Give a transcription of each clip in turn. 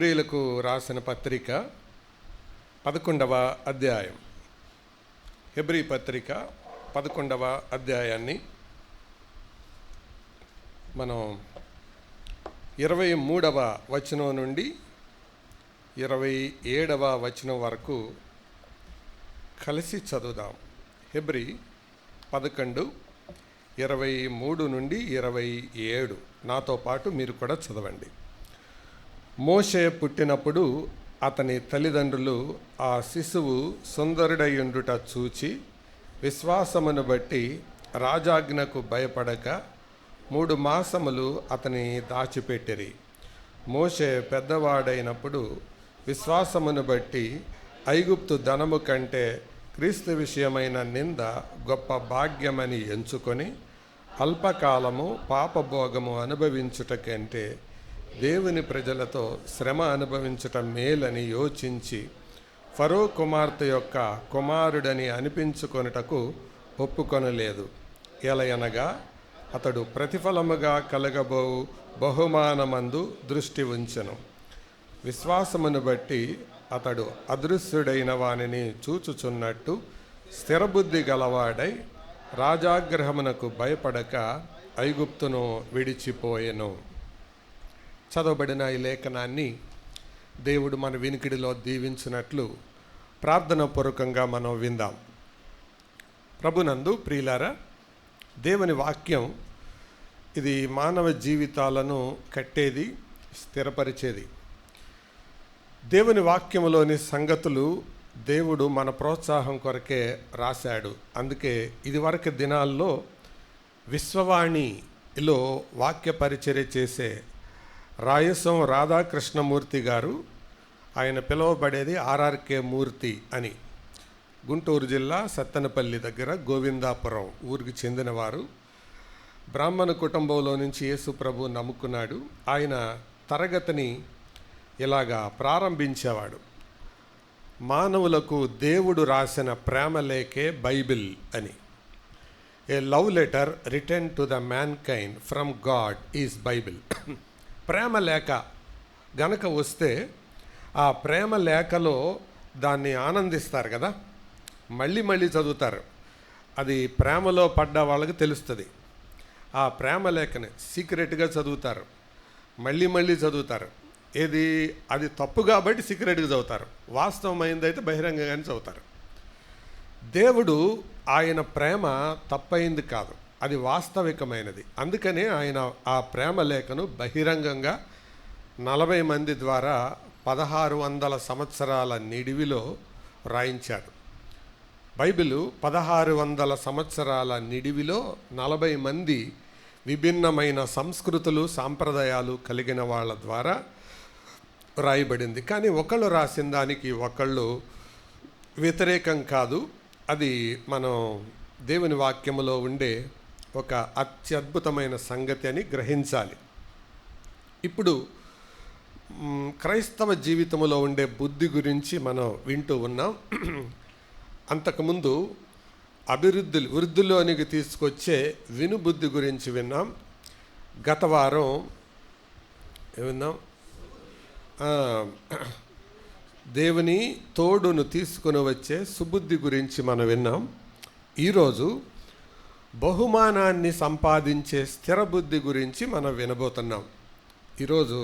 హెబ్రీయులకు రాసిన పత్రిక 11వ అధ్యాయం. హెబ్రీ పత్రిక 11వ అధ్యాయాన్ని మనం 23వ వచనం నుండి 27వ వచనం వరకు కలిసి చదువుదాం. హెబ్రీ 11, 23 నుండి 27 నాతో పాటు మీరు కూడా చదవండి. మోషే పుట్టినప్పుడు అతని తల్లిదండ్రులు ఆ శిశువు సుందరుడయుండుట చూచి విశ్వాసమును బట్టి రాజాజ్ఞకు భయపడక 3 మాసములు అతని దాచిపెట్టిరి. మోషే పెద్దవాడైనప్పుడు విశ్వాసమును బట్టి ఐగుప్తు ధనము కంటే క్రీస్తు విషయమైన నింద గొప్ప భాగ్యమని ఎంచుకొని అల్పకాలము పాపభోగము అనుభవించుట కంటే దేవుని ప్రజలతో శ్రమ అనుభవించటం మేలని యోచించి ఫరో కుమార్తె యొక్క కుమారుడని అనిపించుకొనుటకు ఒప్పుకొనలేదు. ఎలయనగా అతడు ప్రతిఫలముగా కలగబోవు బహుమానమందు దృష్టి ఉంచెను. విశ్వాసమును బట్టి అతడు అదృశ్యుడైన వానిని చూచుచున్నట్టు స్థిరబుద్ధి గలవాడై రాజాగ్రహమునకు భయపడక ఐగుప్తును విడిచిపోయెను. చదవబడిన ఈ లేఖనాన్ని దేవుడు మన వినికిడిలో దీవించినట్లు ప్రార్థన పూర్వకంగా మనం విందాం. ప్రభునందు ప్రియులారా, దేవుని వాక్యం ఇది మానవ జీవితాలను కట్టేది, స్థిరపరిచేది. దేవుని వాక్యములోని సంగతులు దేవుడు మన ప్రోత్సాహం కొరకే రాశాడు. అందుకే ఇదివరకు దినాల్లో విశ్వవాణిలో వాక్య పరిచర్య చేసే రాయసం రాధాకృష్ణమూర్తి గారు, ఆయన పిలువబడేది ఆర్ఆర్కే మూర్తి అని, గుంటూరు జిల్లా సత్తెనపల్లి దగ్గర గోవిందాపురం ఊరికి చెందినవారు. బ్రాహ్మణ కుటుంబంలో నుంచి యేసు ప్రభు నమ్ముకున్నాడు. ఆయన తరగతిని ఇలాగా ప్రారంభించేవాడు. మానవులకు దేవుడు రాసిన ప్రేమ లేఖే బైబిల్ అని. A love letter return to the mankind from God is Bible. ప్రేమ లేఖ గనక వస్తే ఆ ప్రేమ లేఖలో దాన్ని ఆనందిస్తారు కదా, మళ్ళీ మళ్ళీ చదువుతారు. అది ప్రేమలో పడ్డ వాళ్ళకి తెలుస్తుంది. ఆ ప్రేమ లేఖని సీక్రెట్గా చదువుతారు, మళ్ళీ మళ్ళీ చదువుతారు. ఏది అది తప్పు కాబట్టి సీక్రెట్గా చదువుతారు, వాస్తవమైందైతే బహిరంగంగానే చదువుతారు. దేవుడు ఆయన ప్రేమ తప్పైంది కాదు, అది వాస్తవికమైనది. అందుకనే ఆయన ఆ ప్రేమ లేఖను బహిరంగంగా 40 మంది ద్వారా 1600 సంవత్సరాల నిడివిలో రాయించాడు. బైబిలు 1600 సంవత్సరాల నిడివిలో 40 మంది విభిన్నమైన సంస్కృతులు, సాంప్రదాయాలు కలిగిన వాళ్ళ ద్వారా రాయబడింది. కానీ ఒకళ్ళు రాసిన దానికి ఒకళ్ళు వ్యతిరేకం కాదు. అది మనం దేవుని వాక్యములో ఉండే ఒక అత్యద్భుతమైన సంగతి అని గ్రహించాలి. ఇప్పుడు క్రైస్తవ జీవితంలో ఉండే బుద్ధి గురించి మనం వింటూ ఉన్నాం. అంతకుముందు వృద్ధిలోనికి తీసుకొచ్చే వినుబుద్ధి గురించి విన్నాం. గత వారం ఏమన్నాం? దేవుని తోడును తీసుకుని వచ్చే సుబుద్ధి గురించి మనం విన్నాం. ఈరోజు బహుమానాన్ని సంపాదించే స్థిర బుద్ధి గురించి మనం వినబోతున్నాం. ఈరోజు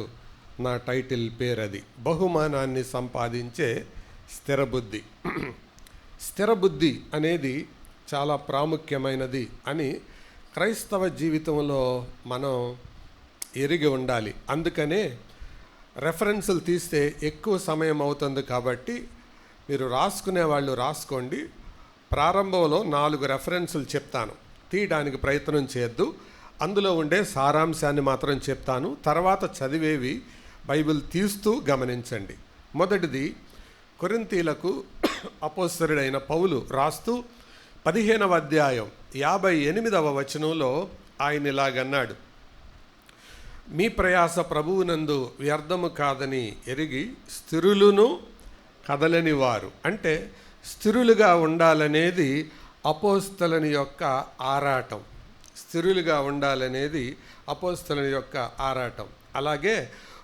నా టైటిల్ పేరు అది, బహుమానాన్ని సంపాదించే స్థిర బుద్ధి. స్థిర బుద్ధి అనేది చాలా ప్రాముఖ్యమైనది అని క్రైస్తవ జీవితంలో మనం ఎరిగి ఉండాలి. అందుకనే రెఫరెన్సులు తీస్తే ఎక్కువ సమయం అవుతుంది కాబట్టి మీరు రాసుకునే వాళ్ళు రాసుకోండి. ప్రారంభంలో 4 రెఫరెన్సులు చెప్తాను, తీయడానికి ప్రయత్నం చేయొద్దు. అందులో ఉండే సారాంశాన్ని మాత్రం చెప్తాను. తర్వాత చదివేవి బైబిల్ తీస్తూ గమనించండి. మొదటిది కొరింథీలకు అపోస్తలుడైన పౌలు రాస్తూ 15వ అధ్యాయం 58వ వచనంలో ఆయన ఇలాగన్నాడు: మీ ప్రయాస ప్రభువునందు వ్యర్థము కాదని ఎరిగి స్థిరులును కదలని వారు. అంటే స్థిరులుగా ఉండాలనేది అపోస్తలుని యొక్క ఆరాటం. స్థిరులుగా ఉండాలనేది అపోస్తలుని యొక్క ఆరాటం. అలాగే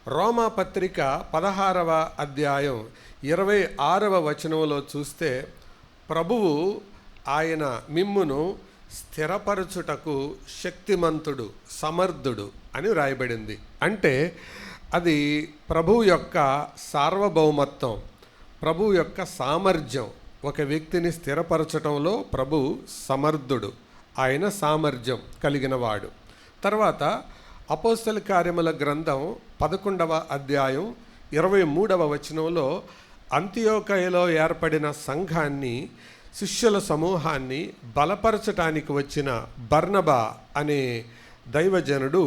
రోమా పత్రిక 16వ అధ్యాయం 26వ వచనంలో చూస్తే ప్రభువు ఆయన మిమ్మును స్థిరపరచుటకు శక్తిమంతుడు, సమర్థుడు అని వ్రాయబడింది. అంటే అది ప్రభువు యొక్క సార్వభౌమత్వం, ప్రభువు యొక్క సామర్థ్యం. ఒక వ్యక్తిని స్థిరపరచటంలో ప్రభు సమర్థుడు, ఆయన సామర్థ్యం కలిగినవాడు. తర్వాత అపోస్తల కార్యముల గ్రంథం 11వ అధ్యాయం 23వ వచనంలో అంతియోకయలో ఏర్పడిన సంఘాన్ని, శిష్యుల సమూహాన్ని బలపరచటానికి వచ్చిన బర్నబా అనే దైవజనుడు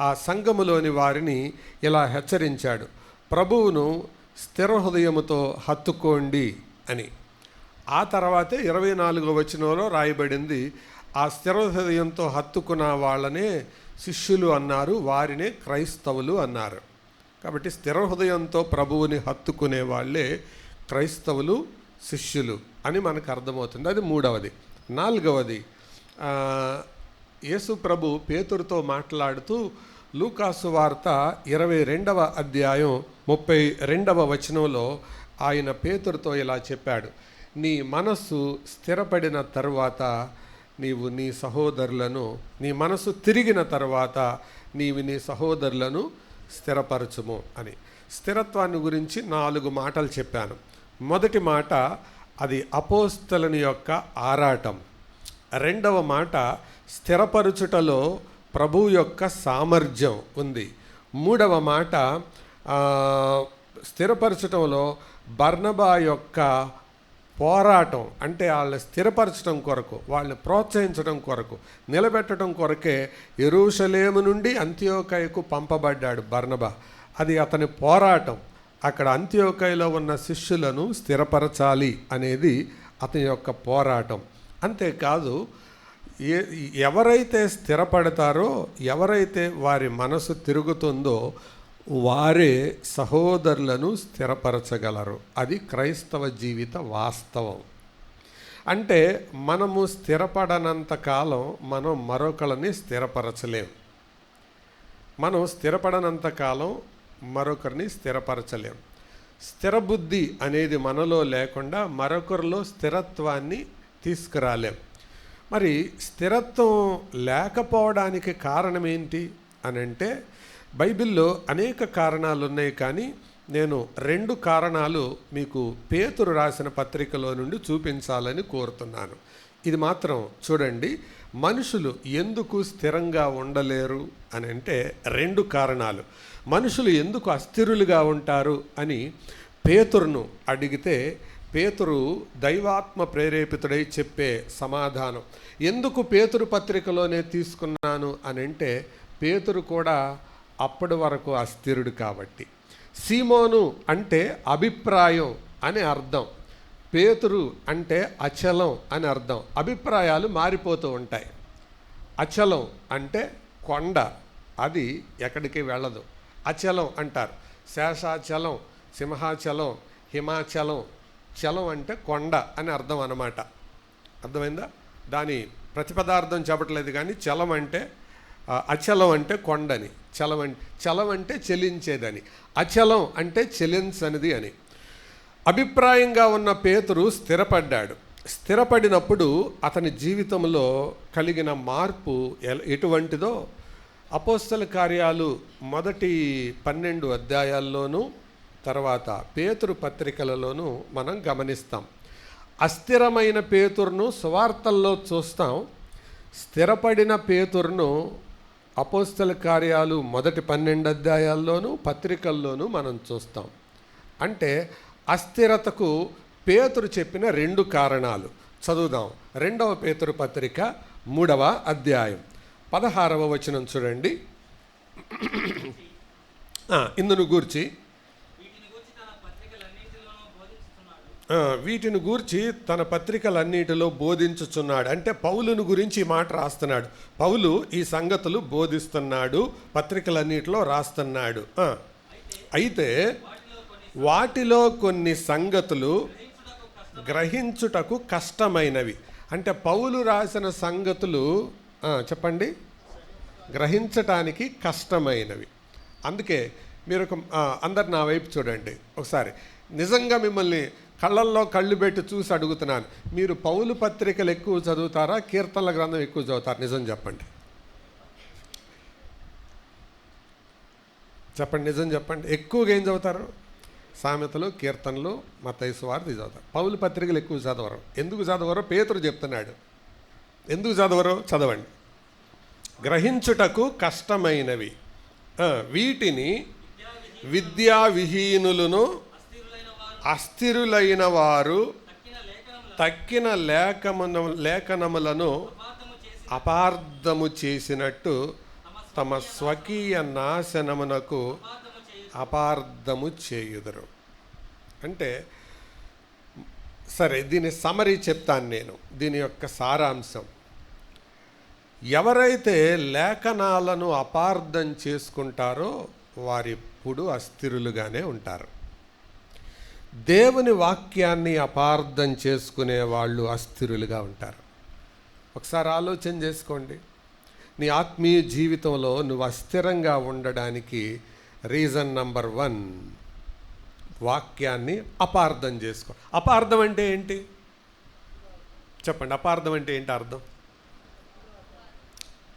ఆ సంఘములోని వారిని ఇలా హెచ్చరించాడు, ప్రభువును స్థిర హృదయముతో హత్తుకోండి అని. ఆ తర్వాతే 24వ వచనంలో రాయబడింది, ఆ స్థిర హృదయంతో హత్తుకున్న వాళ్ళనే శిష్యులు అన్నారు, వారినే క్రైస్తవులు అన్నారు. కాబట్టి స్థిర హృదయంతో ప్రభువుని హత్తుకునే వాళ్ళే క్రైస్తవులు, శిష్యులు అని మనకు అర్థమవుతుంది. అది 3వది. 4వది, యేసు ప్రభు పేతురుతో మాట్లాడుతూ లూకాసు వార్త 22వ అధ్యాయం 32వ వచనంలో ఆయన పేతురుతో ఇలా చెప్పాడు, నీ మనస్సు స్థిరపడిన తరువాత నీవు నీ సహోదరులను, నీ మనసు తిరిగిన తర్వాత నీవు నీ సహోదరులను స్థిరపరచుము అని. స్థిరత్వాన్ని గురించి 4 మాటలు చెప్పాను. మొదటి మాట అది అపోస్తలుని యొక్క ఆరాటం. 2వ మాట స్థిరపరచుటలో ప్రభు యొక్క సామర్థ్యం ఉంది. 3వ మాట స్థిరపరచటంలో బర్నబా యొక్క పోరాటం, అంటే వాళ్ళని స్థిరపరచడం కొరకు, వాళ్ళని ప్రోత్సహించడం కొరకు, నిలబెట్టడం కొరకే యెరూషలేము నుండి అంతియోకయకు పంపబడ్డాడు బర్నబా. అది అతని పోరాటం. అక్కడ అంతియోకయలో ఉన్న శిష్యులను స్థిరపరచాలి అనేది అతని యొక్క పోరాటం. అంతేకాదు, ఎవరైతే స్థిరపడతారో, ఎవరైతే వారి మనసు తిరుగుతుందో వారే సహోదరులను స్థిరపరచగలరు. అది క్రైస్తవ జీవిత వాస్తవం. అంటే మనము స్థిరపడనంత కాలం మనం మరొకరిని స్థిరపరచలేం. మనం స్థిరపడనంత కాలం మరొకరిని స్థిరపరచలేం. స్థిరబుద్ధి అనేది మనలో లేకుండా మరొకరిలో స్థిరత్వాన్ని తీసుకురాలేం. మరి స్థిరత్వం లేకపోవడానికి కారణం ఏంటి అని అంటే, బైబిల్లో అనేక కారణాలు ఉన్నాయి, కానీ నేను 2 కారణాలు మీకు పేతురు రాసిన పత్రికలో నుండి చూపించాలని కోరుతున్నాను. ఇది మాత్రం చూడండి, మనుషులు ఎందుకు స్థిరంగా ఉండలేరు అని అంటే 2 కారణాలు. మనుషులు ఎందుకు అస్థిరులుగా ఉంటారు అని పేతురును అడిగితే, పేతురు దైవాత్మ ప్రేరేపితుడై చెప్పే సమాధానం. ఎందుకు పేతురు పత్రికలోనే తీసుకున్నాను అని అంటే, పేతురు కూడా అప్పటి వరకు అస్థిరుడు కాబట్టి. సీమోను అంటే అభిప్రాయం అని అర్థం, పేతురు అంటే అచలం అని అర్థం. అభిప్రాయాలు మారిపోతూ ఉంటాయి. అచలం అంటే కొండ, అది ఎక్కడికి వెళ్ళదు, అచలం అంటారు. శేషాచలం, సింహాచలం, హిమాచలం. చలం అంటే కొండ అని అర్థం అన్నమాట. అర్థమైందా? దాని ప్రతిపదార్థం చెప్పట్లేదు, కానీ చలం అంటే, అచలం అంటే కొండని, చలం అంటే చెలించేదని, అచలం అంటే చెలించనిది అని. అభిప్రాయంగా ఉన్న పేతురు స్థిరపడ్డాడు. స్థిరపడినప్పుడు అతని జీవితంలో కలిగిన మార్పు ఎటువంటిదో అపోస్తల కార్యాలు మొదటి 12 అధ్యాయాల్లోనూ తర్వాత పేతురు పత్రికలలోనూ మనం గమనిస్తాం. అస్థిరమైన పేతురును సువార్తల్లో చూస్తాం, స్థిరపడిన పేతురును అపోస్తల కార్యాలు మొదటి 12 అధ్యాయాల్లోనూ పత్రికల్లోనూ మనం చూస్తాం. అంటే అస్థిరతకు పేతురు చెప్పిన 2 కారణాలు చదువుదాం. 2వ పేతురు పత్రిక 3వ అధ్యాయం 16వ వచనం చూడండి. ఇందును గూర్చి వీటిని గూర్చి తన పత్రికలన్నిటిలో బోధించుచున్నాడు. అంటే పౌలును గురించి ఈ మాట రాస్తున్నాడు. పౌలు ఈ సంగతులు బోధిస్తున్నాడు, పత్రికలన్నిటిలో రాస్తున్నాడు. అయితే వాటిలో కొన్ని సంగతులు గ్రహించుటకు కష్టమైనవి. అంటే పౌలు రాసిన సంగతులు చెప్పండి, గ్రహించటానికి కష్టమైనవి. అందుకే మీరు అందరు నా వైపు చూడండి ఒకసారి. నిజంగా మిమ్మల్ని కళ్ళల్లో కళ్ళు పెట్టి చూసి అడుగుతున్నాను, మీరు పౌలు పత్రికలు ఎక్కువ చదువుతారా, కీర్తనల గ్రంథం ఎక్కువ చదువుతారా? నిజం చెప్పండి, చెప్పండి, నిజం చెప్పండి. ఎక్కువగా ఏం చదువుతారు? సామెతలు, కీర్తనలు, మత్తయి సువార్త చదువుతారు. పౌలు పత్రికలు ఎక్కువ చదవరు. ఎందుకు చదవరో పేతురు చెప్తున్నాడు. ఎందుకు చదవరో చదవండి. గ్రహించుటకు కష్టమైనవి, వీటిని విద్యా విహీనులను అస్థిరులైన వారు తక్కిన లేఖనములను అపార్థము చేసినట్టు తమ స్వకీయ నాశనమునకు అపార్థము చేయుదురు. అంటే సరే, దీని సమరీ చెప్తాను నేను, దీని యొక్క సారాంశం. ఎవరైతే లేఖనాలను అపార్థం చేసుకుంటారో వారిప్పుడు అస్థిరులుగానే ఉంటారు. దేవుని వాక్యాన్ని అపార్థం చేసుకునే వాళ్ళు అస్థిరులుగా ఉంటారు. ఒకసారి ఆలోచన చేసుకోండి. నీ ఆత్మీయ జీవితంలో నువ్వు అస్థిరంగా ఉండడానికి రీజన్ నంబర్ 1, వాక్యాన్ని అపార్థం చేసుకో. అపార్థం అంటే ఏంటి చెప్పండి? అపార్థం అంటే ఏంటి అర్థం?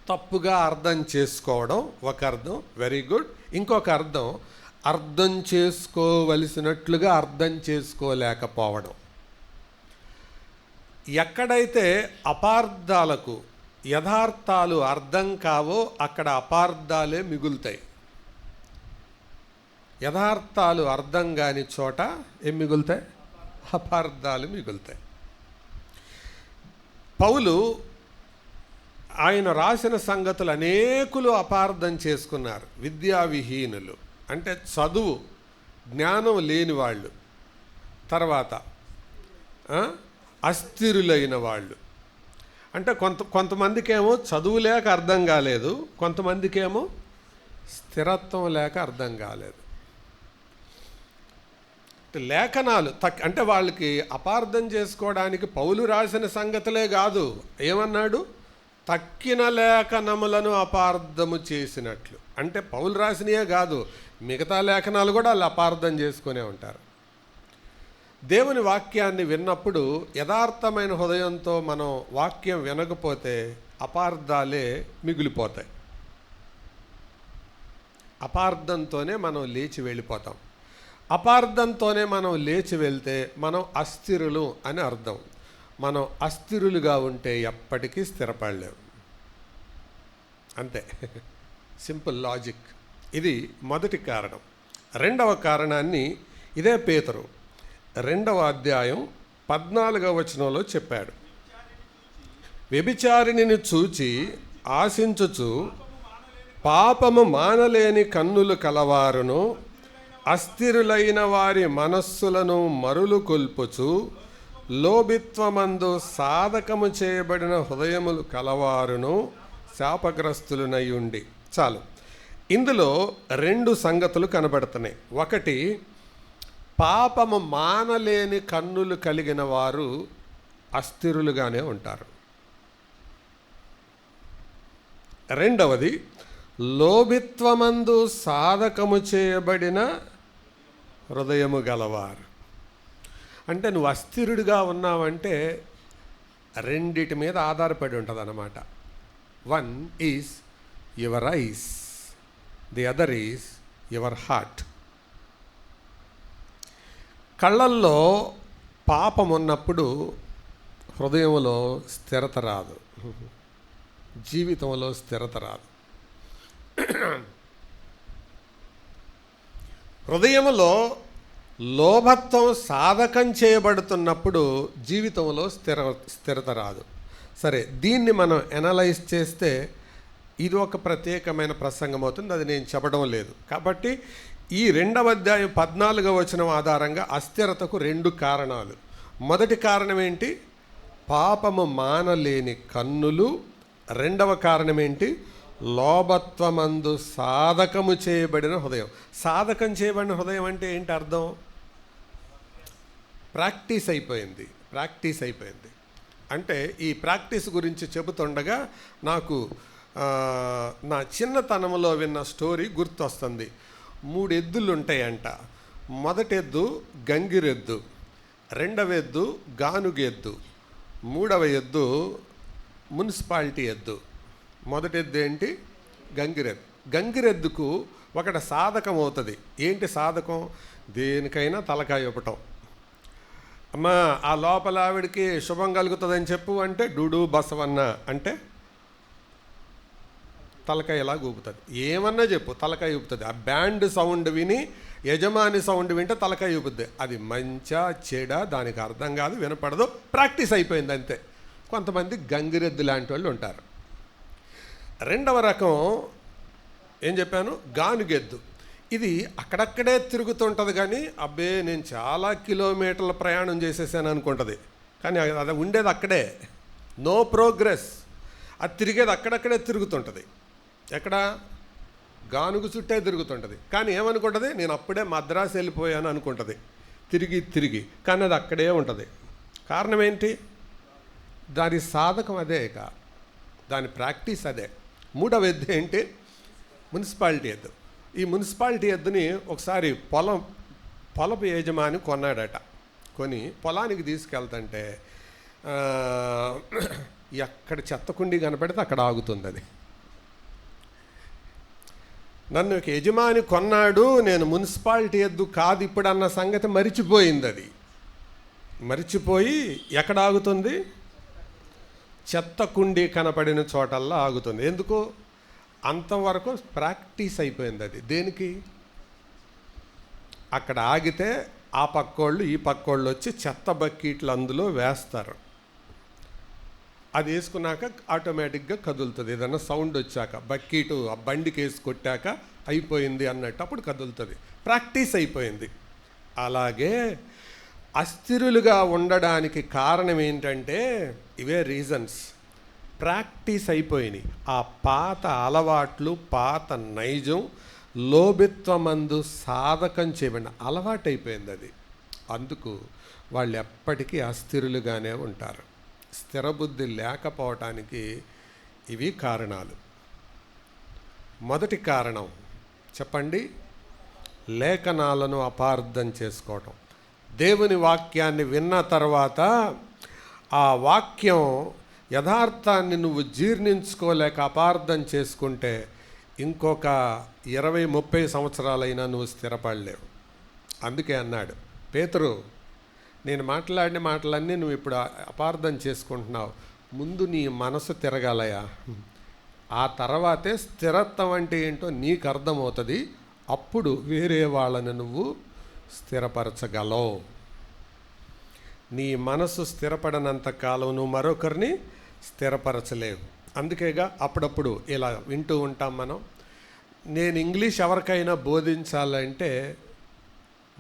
తప్పుగా అర్థం చేసుకోవడం ఒక అర్థం, వెరీ గుడ్. ఇంకొక అర్థం, అర్థం చేసుకోవలసినట్లుగా అర్థం చేసుకోలేకపోవడం. ఎక్కడైతే అపార్థాలకు యథార్థాలు అర్థం కావో అక్కడ అపార్థాలే మిగులుతాయి. యథార్థాలు అర్థం కాని చోట ఏం మిగులుతాయి? అపార్థాలు మిగులుతాయి. పౌలు ఆయన రాసిన సంగతులు అనేకులు అపార్థం చేసుకున్నారు. విద్యా విహీనులు అంటే చదువు జ్ఞానం లేని వాళ్ళు, తర్వాత అస్థిరులైన వాళ్ళు అంటే కొంతమందికేమో చదువు లేక అర్థం కాలేదు, కొంతమందికేమో స్థిరత్వం లేక అర్థం కాలేదు. లేఖనాలు అంటే వాళ్ళకి అపార్థం చేసుకోవడానికి పౌలు రాసిన సంగతులే కాదు, ఏమన్నాడు? తక్కిన లేఖనములను అపార్థము చేసినట్లు. అంటే పౌలు రాసినయే కాదు, మిగతా లేఖనాలు కూడా వాళ్ళు అపార్థం చేసుకునే ఉంటారు. దేవుని వాక్యాన్ని విన్నప్పుడు యథార్థమైన హృదయంతో మనం వాక్యం వినకపోతే అపార్థాలే మిగిలిపోతాయి. అపార్థంతోనే మనం లేచి వెళ్ళిపోతాం. అపార్థంతోనే మనం లేచి వెళ్తే మనం అస్థిరులు అని అర్థం. మనం అస్థిరులుగా ఉంటే ఎప్పటికీ స్థిరపడలేము. అంతే, సింపుల్ లాజిక్. ఇది మొదటి కారణం. రెండవ కారణాన్ని ఇదే పేతురు 2వ అధ్యాయం 14వ వచనంలో చెప్పాడు. వ్యభిచారిణిని చూచి ఆశించుచు పాపము మానలేని కన్నులు కలవారును అస్థిరులైన వారి మనస్సులను మరులు కొల్పుచు లోభిత్వమందు సాధకము చేయబడిన హృదయములు కలవారును శాపగ్రస్తులునయుండి. చాలు, ఇందులో 2 సంగతులు కనబడుతున్నాయి. ఒకటి, పాపము మానలేని కన్నులు కలిగిన వారు అస్థిరులుగానే ఉంటారు. రెండవది, లోభిత్వమందు సాధకము చేయబడిన హృదయము గలవారు. అంటే నువ్వు అస్థిరుడిగా ఉన్నావంటే రెండిటి మీద ఆధారపడి ఉంటుంది అన్నమాట. 1 is your eyes, the other is your heart. కళ్ళల్లో పాపం ఉన్నప్పుడు హృదయంలో స్థిరత రాదు, జీవితంలో స్థిరత రాదు. హృదయంలో లోభత్వం సాధకం చేయబడుతున్నప్పుడు జీవితంలో స్థిరత రాదు. సరే, దీన్ని మనం ఎనలైజ్ చేస్తే ఇది ఒక ప్రత్యేకమైన ప్రసంగం అవుతుంది, అది నేను చెప్పడం లేదు. కాబట్టి ఈ 2వ అధ్యాయం 14వ వచనం ఆధారంగా అస్థిరతకు 2 కారణాలు. మొదటి కారణం ఏంటి? పాపము మానలేని కన్నులు. రెండవ కారణం ఏంటి? లోభత్వమందు సాధకము చేయబడిన హృదయం. సాధకం చేయబడిన హృదయం అంటే ఏంటి అర్థం? ప్రాక్టీస్ అయిపోయింది. అంటే ఈ ప్రాక్టీస్ గురించి చెబుతుండగా నాకు నా చిన్నతనంలో విన్న స్టోరీ గుర్తొస్తుంది. 3 ఎద్దులు ఉంటాయంట. మొదటి ఎద్దు గంగిరెద్దు, రెండవ ఎద్దు గానుగెద్దు, మూడవ ఎద్దు మున్సిపాలిటీ ఎద్దు. మొదటి ఎద్దు ఏంటి? గంగిరెద్దు. గంగిరెద్దుకు ఒకటి సాధకం అవుతుంది. ఏంటి సాధకం? దేనికైనా తలకాయ ఇవ్వటం. అమ్మా ఆ లోపల ఆవిడికి శుభం కలుగుతుందని చెప్పు అంటే డూడు బసవన్న అంటే తలకాయ ఎలా ఊపుతుంది. ఏమన్నా చెప్పు తలకాయ ఊపుతుంది. ఆ బ్యాండ్ సౌండ్ విని యజమాని సౌండ్ వింటే తలకాయ ఊపుద్ది. అది మంచా చెడా దానికి అర్థం కాదు, వినపడదు, ప్రాక్టీస్ అయిపోయింది అంతే. కొంతమంది గంగిరెద్దు లాంటి వాళ్ళు ఉంటారు. రెండవ రకం ఏం చెప్పాను? గానుగెద్దు. ఇది అక్కడక్కడే తిరుగుతుంటుంది కానీ అబ్బే నేను చాలా కిలోమీటర్ల ప్రయాణం చేసేసాను అనుకుంటుంది. కానీ అది ఉండేది అక్కడే, నో ప్రోగ్రెస్. అది తిరిగేది అక్కడక్కడే తిరుగుతుంటుంది. ఎక్కడ? గానుగు చుట్టే తిరుగుతుంటుంది. కానీ ఏమనుకుంటుంది? నేను అప్పుడే మద్రాసు వెళ్ళిపోయాను అనుకుంటుంది తిరిగి తిరిగి. కానీ అది అక్కడే ఉంటుంది. కారణం ఏంటి? దాని సాధకం అదే, ఇక దాని ప్రాక్టీస్ అదే. మూడవ ఎద్దు ఏంటి? మున్సిపాలిటీ ఎద్దు. ఈ మున్సిపాలిటీ ఎద్దుని ఒకసారి పొలపు యజమాని కొన్నాడట. కొని పొలానికి తీసుకెళ్తుంటే ఎక్కడ చెత్తకుండి కనపడితే అక్కడ ఆగుతుంది అది. నన్ను ఒక యజమాని కొన్నాడు, నేను మున్సిపాలిటీ ఎద్దు కాదు ఇప్పుడు అన్న సంగతి మరిచిపోయింది. అది మరిచిపోయి ఎక్కడ ఆగుతుంది? చెత్త కుండీ కనపడిన చోటల్లా ఆగుతుంది. ఎందుకు? అంతవరకు ప్రాక్టీస్ అయిపోయింది అది. దేనికి? అక్కడ ఆగితే ఆ పక్కోళ్ళు ఈ పక్కోళ్ళు వచ్చి చెత్త బకెట్లు అందులో వేస్తారు. అది వేసుకున్నాక ఆటోమేటిక్గా కదులుతుంది. ఏదన్నా సౌండ్ వచ్చాక బకెట్ ఆ బండికి వేసి కొట్టాక అయిపోయింది అన్నట్టు అప్పుడు కదులుతుంది. ప్రాక్టీస్ అయిపోయింది. అలాగే అస్థిరులుగా ఉండడానికి కారణం ఏంటంటే ఇవే రీజన్స్. ప్రాక్టీస్ అయిపోయినాయి. ఆ పాత అలవాట్లు, పాత నైజం, లోభిత్వమందు సాధకం చేయబడిన అలవాటైపోయింది అది. అందుకు వాళ్ళు ఎప్పటికీ అస్థిరులుగానే ఉంటారు. స్థిరబుద్ధి లేకపోవటానికి ఇవి కారణాలు. మొదటి కారణం చెప్పండి, లేఖనాలను అపార్థం చేసుకోవటం. దేవుని వాక్యాన్ని విన్న తర్వాత ఆ వాక్యం యథార్థాన్ని నువ్వు జీర్ణించుకోలేక అపార్థం చేసుకుంటే ఇంకొక 20-30 సంవత్సరాలైనా నువ్వు స్థిరపడలేవు. అందుకే అన్నాడు పేతురు, నేను మాట్లాడిన మాటలన్నీ నువ్వు ఇప్పుడు అపార్థం చేసుకుంటున్నావు, ముందు నీ మనసు తిరగాలయా, ఆ తర్వాతే స్థిరత్వం అంటే ఏంటో నీకు అర్థమవుతుంది. అప్పుడు వేరే వాళ్ళని నువ్వు స్థిరపరచగలవు. నీ మనసు స్థిరపడనంత కాలం నువ్వు మరొకరిని స్థిరపరచలేవు. అందుకేగా అప్పుడప్పుడు ఇలా వింటూ ఉంటాం మనం. నేను ఇంగ్లీష్ ఎవరికైనా బోధించాలంటే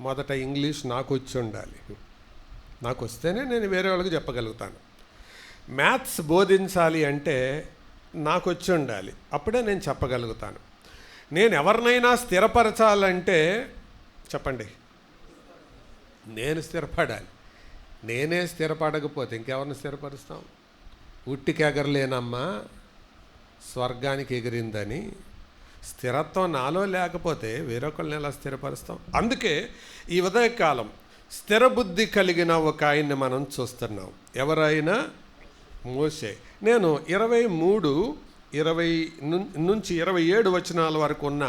మొదట ఇంగ్లీష్ నాకు వచ్చి ఉండాలి. నాకు వస్తేనే నేను వేరే వాళ్ళకి చెప్పగలుగుతాను. మ్యాథ్స్ బోధించాలి అంటే నాకు వచ్చి ఉండాలి, అప్పుడే నేను చెప్పగలుగుతాను. నేను ఎవరినైనా స్థిరపరచాలంటే చెప్పండి, నేను స్థిరపడాలి. నేనే స్థిరపడకపోతే ఇంకెవరిని స్థిరపరుస్తాం? ఉట్టికి ఎగరలేనమ్మా స్వర్గానికి ఎగిరిందని. స్థిరత్వం నాలో లేకపోతే వేరొకరిని ఎలా స్థిరపరుస్తాం? అందుకే ఈ ఉదయకాలం స్థిరబుద్ధి కలిగిన ఒక ఆయన్ని మనం చూస్తున్నాం. ఎవరైనా? మోషే. నేను 23-27 వచనాల వరకు ఉన్న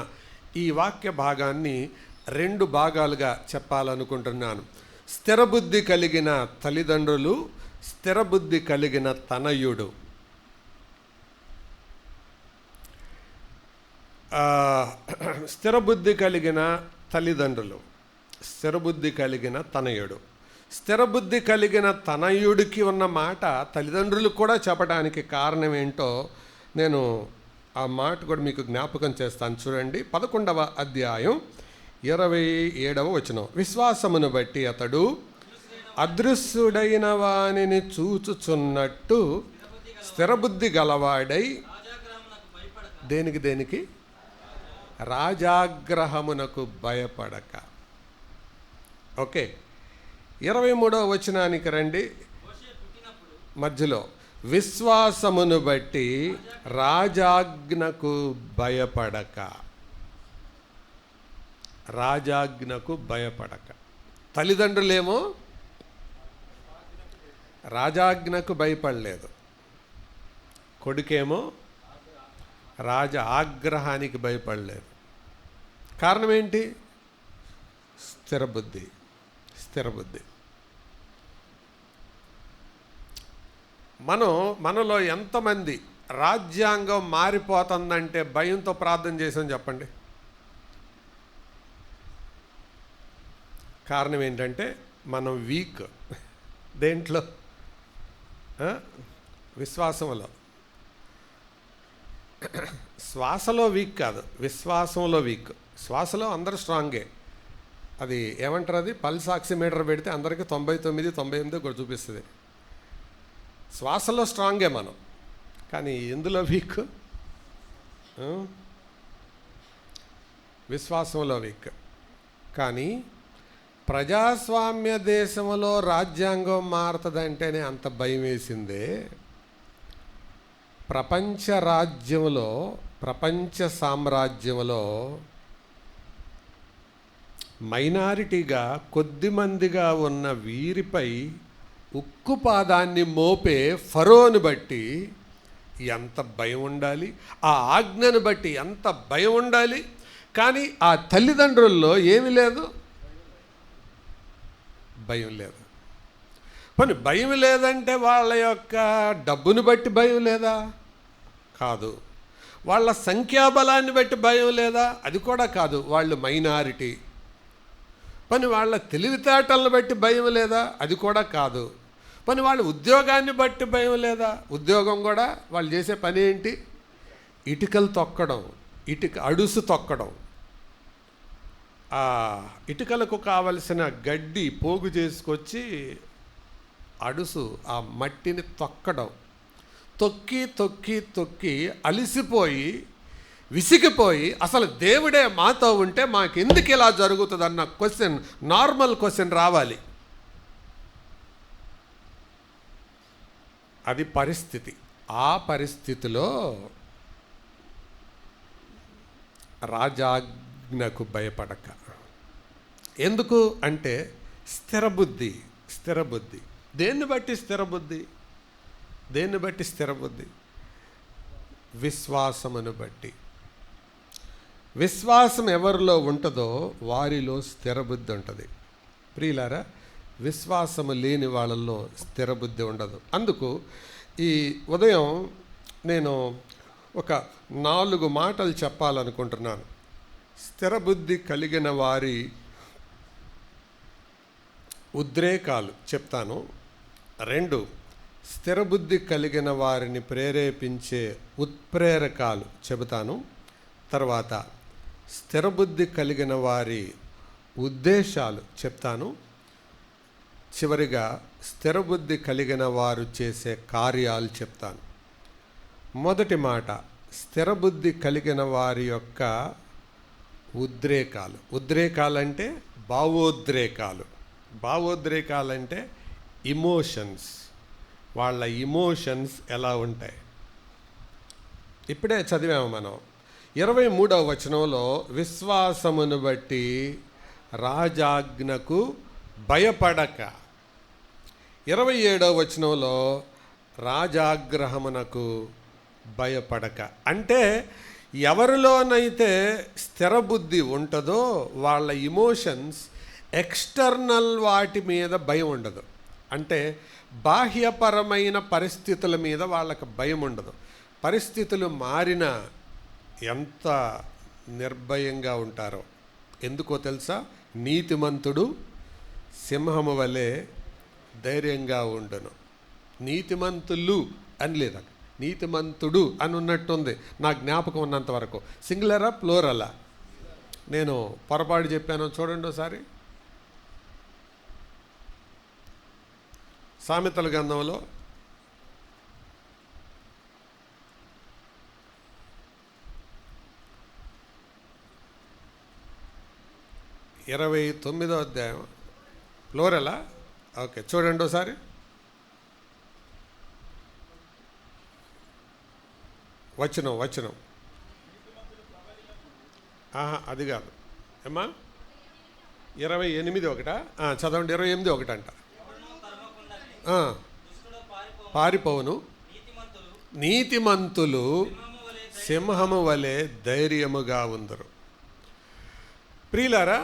ఈ వాక్య భాగాన్ని 2 భాగాలుగా చెప్పాలనుకుంటున్నాను. స్థిరబుద్ధి కలిగిన తల్లిదండ్రులు, స్థిరబుద్ధి కలిగిన తనయుడు. స్థిరబుద్ధి కలిగిన తల్లిదండ్రులు, స్థిరబుద్ధి కలిగిన తనయుడు. స్థిరబుద్ధి కలిగిన తనయుడికి ఉన్న మాట తల్లిదండ్రులకు కూడా చెప్పడానికి కారణం ఏంటో నేను ఆ మాట కూడా మీకు జ్ఞాపకం చేస్తాను. చూడండి, 11వ అధ్యాయం 27వ వచనం. విశ్వాసమును బట్టి అతడు అదృశ్యుడైన వానిని చూచుచున్నట్టు స్థిరబుద్ధి గలవాడై దేనికి రాజాగ్రహమునకు భయపడక. ఓకే, 23వ వచనానికి రండి. మధ్యలో విశ్వాసమును బట్టి రాజాజ్ఞకు భయపడక. రాజాజ్ఞకు భయపడక. తల్లిదండ్రులేమో రాజాజ్ఞకు భయపడలేదు, కొడుకేమో రాజ ఆగ్రహానికి భయపడలేదు. కారణం ఏంటి? స్థిరబుద్ధి. మనలో ఎంతమంది రాజ్యాంగం మారిపోతుందంటే భయంతో ప్రార్థన చేసాం చెప్పండి? కారణం ఏంటంటే మనం వీక్. దేంట్లో? విశ్వాసంలో. శ్వాసలో వీక్ కాదు, విశ్వాసంలో వీక్. శ్వాసలో అందరూ స్ట్రాంగే. అది ఏమంటారు, అది పల్స్ ఆక్సిమీటర్ పెడితే అందరికీ 99, 98 కూడా చూపిస్తుంది. శ్వాసలో స్ట్రాంగే మనం, కానీ ఎందులో వీక్? విశ్వాసంలో వీక్. కానీ ప్రజాస్వామ్య దేశంలో రాజ్యాంగం మారుతుందంటేనే అంత భయం వేసిందే. ప్రపంచ రాజ్యంలో, ప్రపంచ సామ్రాజ్యంలో మైనారిటీగా కొద్దిమందిగా ఉన్న వీరిపై ఉక్కుపాదాన్ని మోపే ఫరోను బట్టి ఎంత భయం ఉండాలి, ఆ ఆజ్ఞను బట్టి ఎంత భయం ఉండాలి. కానీ ఆ తల్లిదండ్రుల్లో ఏమీ లేదు, భయం లేదు. పోనీ భయం లేదంటే వాళ్ళ యొక్క డబ్బును బట్టి భయం లేదా? కాదు. వాళ్ళ సంఖ్యాబలాన్ని బట్టి భయం లేదా? అది కూడా కాదు, వాళ్ళు మైనారిటీ. పోనీ వాళ్ళ తెలివితేటలను బట్టి భయం లేదా? అది కూడా కాదు. పోనీ వాళ్ళ ఉద్యోగాన్ని బట్టి భయం లేదా? ఉద్యోగం కూడా వాళ్ళు చేసే పని ఏంటి? ఇటుకలు తొక్కడం, అడుసు తొక్కడం. ఆ ఇటుకలకు కావలసిన గడ్డి పోగు చేసుకొచ్చి అడుసు, ఆ మట్టిని తొక్కడం. తొక్కి తొక్కి తొక్కి అలిసిపోయి విసిగిపోయి అసలు దేవుడే మాతో ఉంటే మాకెందుకు ఇలా జరుగుతుందన్న క్వశ్చన్, నార్మల్ క్వశ్చన్ రావాలి. అది పరిస్థితి. ఆ పరిస్థితిలో రాజాజ్ఞకు భయపడక. ఎందుకు అంటే స్థిరబుద్ధి. దేన్ని బట్టి స్థిరబుద్ధి? విశ్వాసమును బట్టి. విశ్వాసం ఎవరిలో ఉంటుందో వారిలో స్థిరబుద్ధి ఉంటుంది. ప్రియులారా, విశ్వాసము లేని వాళ్ళల్లో స్థిరబుద్ధి ఉండదు. అందుకు ఈ ఉదయం నేను ఒక 4 మాటలు చెప్పాలనుకుంటున్నాను. స్థిరబుద్ధి కలిగిన వారి ఉద్రేకాలు చెప్తాను. 2, స్థిరబుద్ధి కలిగిన వారిని ప్రేరేపించే ఉత్ప్రేరకాలు చెబుతాను. తర్వాత స్థిరబుద్ధి కలిగిన వారి ఉద్దేశాలు చెప్తాను. చివరిగా స్థిరబుద్ధి కలిగిన వారు చేసే కార్యాలు చెప్తాను. మొదటి మాట, స్థిరబుద్ధి కలిగిన వారి యొక్క ఉద్రేకాలు. ఉద్రేకాలంటే భావోద్రేకాలంటే ఇమోషన్స్. వాళ్ళ ఇమోషన్స్ ఎలా ఉంటాయి? ఇప్పుడే చదివాము మనం 23వ వచనంలో, విశ్వాసమును బట్టి రాజాజ్ఞకు భయపడక. 27వ వచనంలో రాజాగ్రహమునకు భయపడక. అంటే ఎవరిలోనైతే స్థిరబుద్ధి ఉంటుందో వాళ్ళ ఇమోషన్స్ ఎక్స్టర్నల్ వాటి మీద భయం ఉండదు. అంటే బాహ్యపరమైన పరిస్థితుల మీద వాళ్ళకి భయం ఉండదు. పరిస్థితులు మారినా ఎంత నిర్భయంగా ఉంటారో. ఎందుకో తెలుసా? నీతిమంతుడు సింహము వలె ధైర్యంగా ఉండును. నీతిమంతులు అని లేదా, నీతిమంతుడు అని ఉన్నట్టుంది నా జ్ఞాపకం ఉన్నంత వరకు. సింగులరా ప్లూరలా? నేను పొరపాటు చెప్పాను చూడండి ఒకసారి. సామెతల గ్రంథంలో 29వ అధ్యాయం ప్లూరలా? ఓకే, చూడండి ఒకసారి. వచనం అది కాదు ఏమ్మా. 28 ఒకటా చదవండి. 28 ఒకటంట. పారిపోవును, నీతిమంతులు సింహము వలె ధైర్యముగా ఉందరు. ప్రియులారా,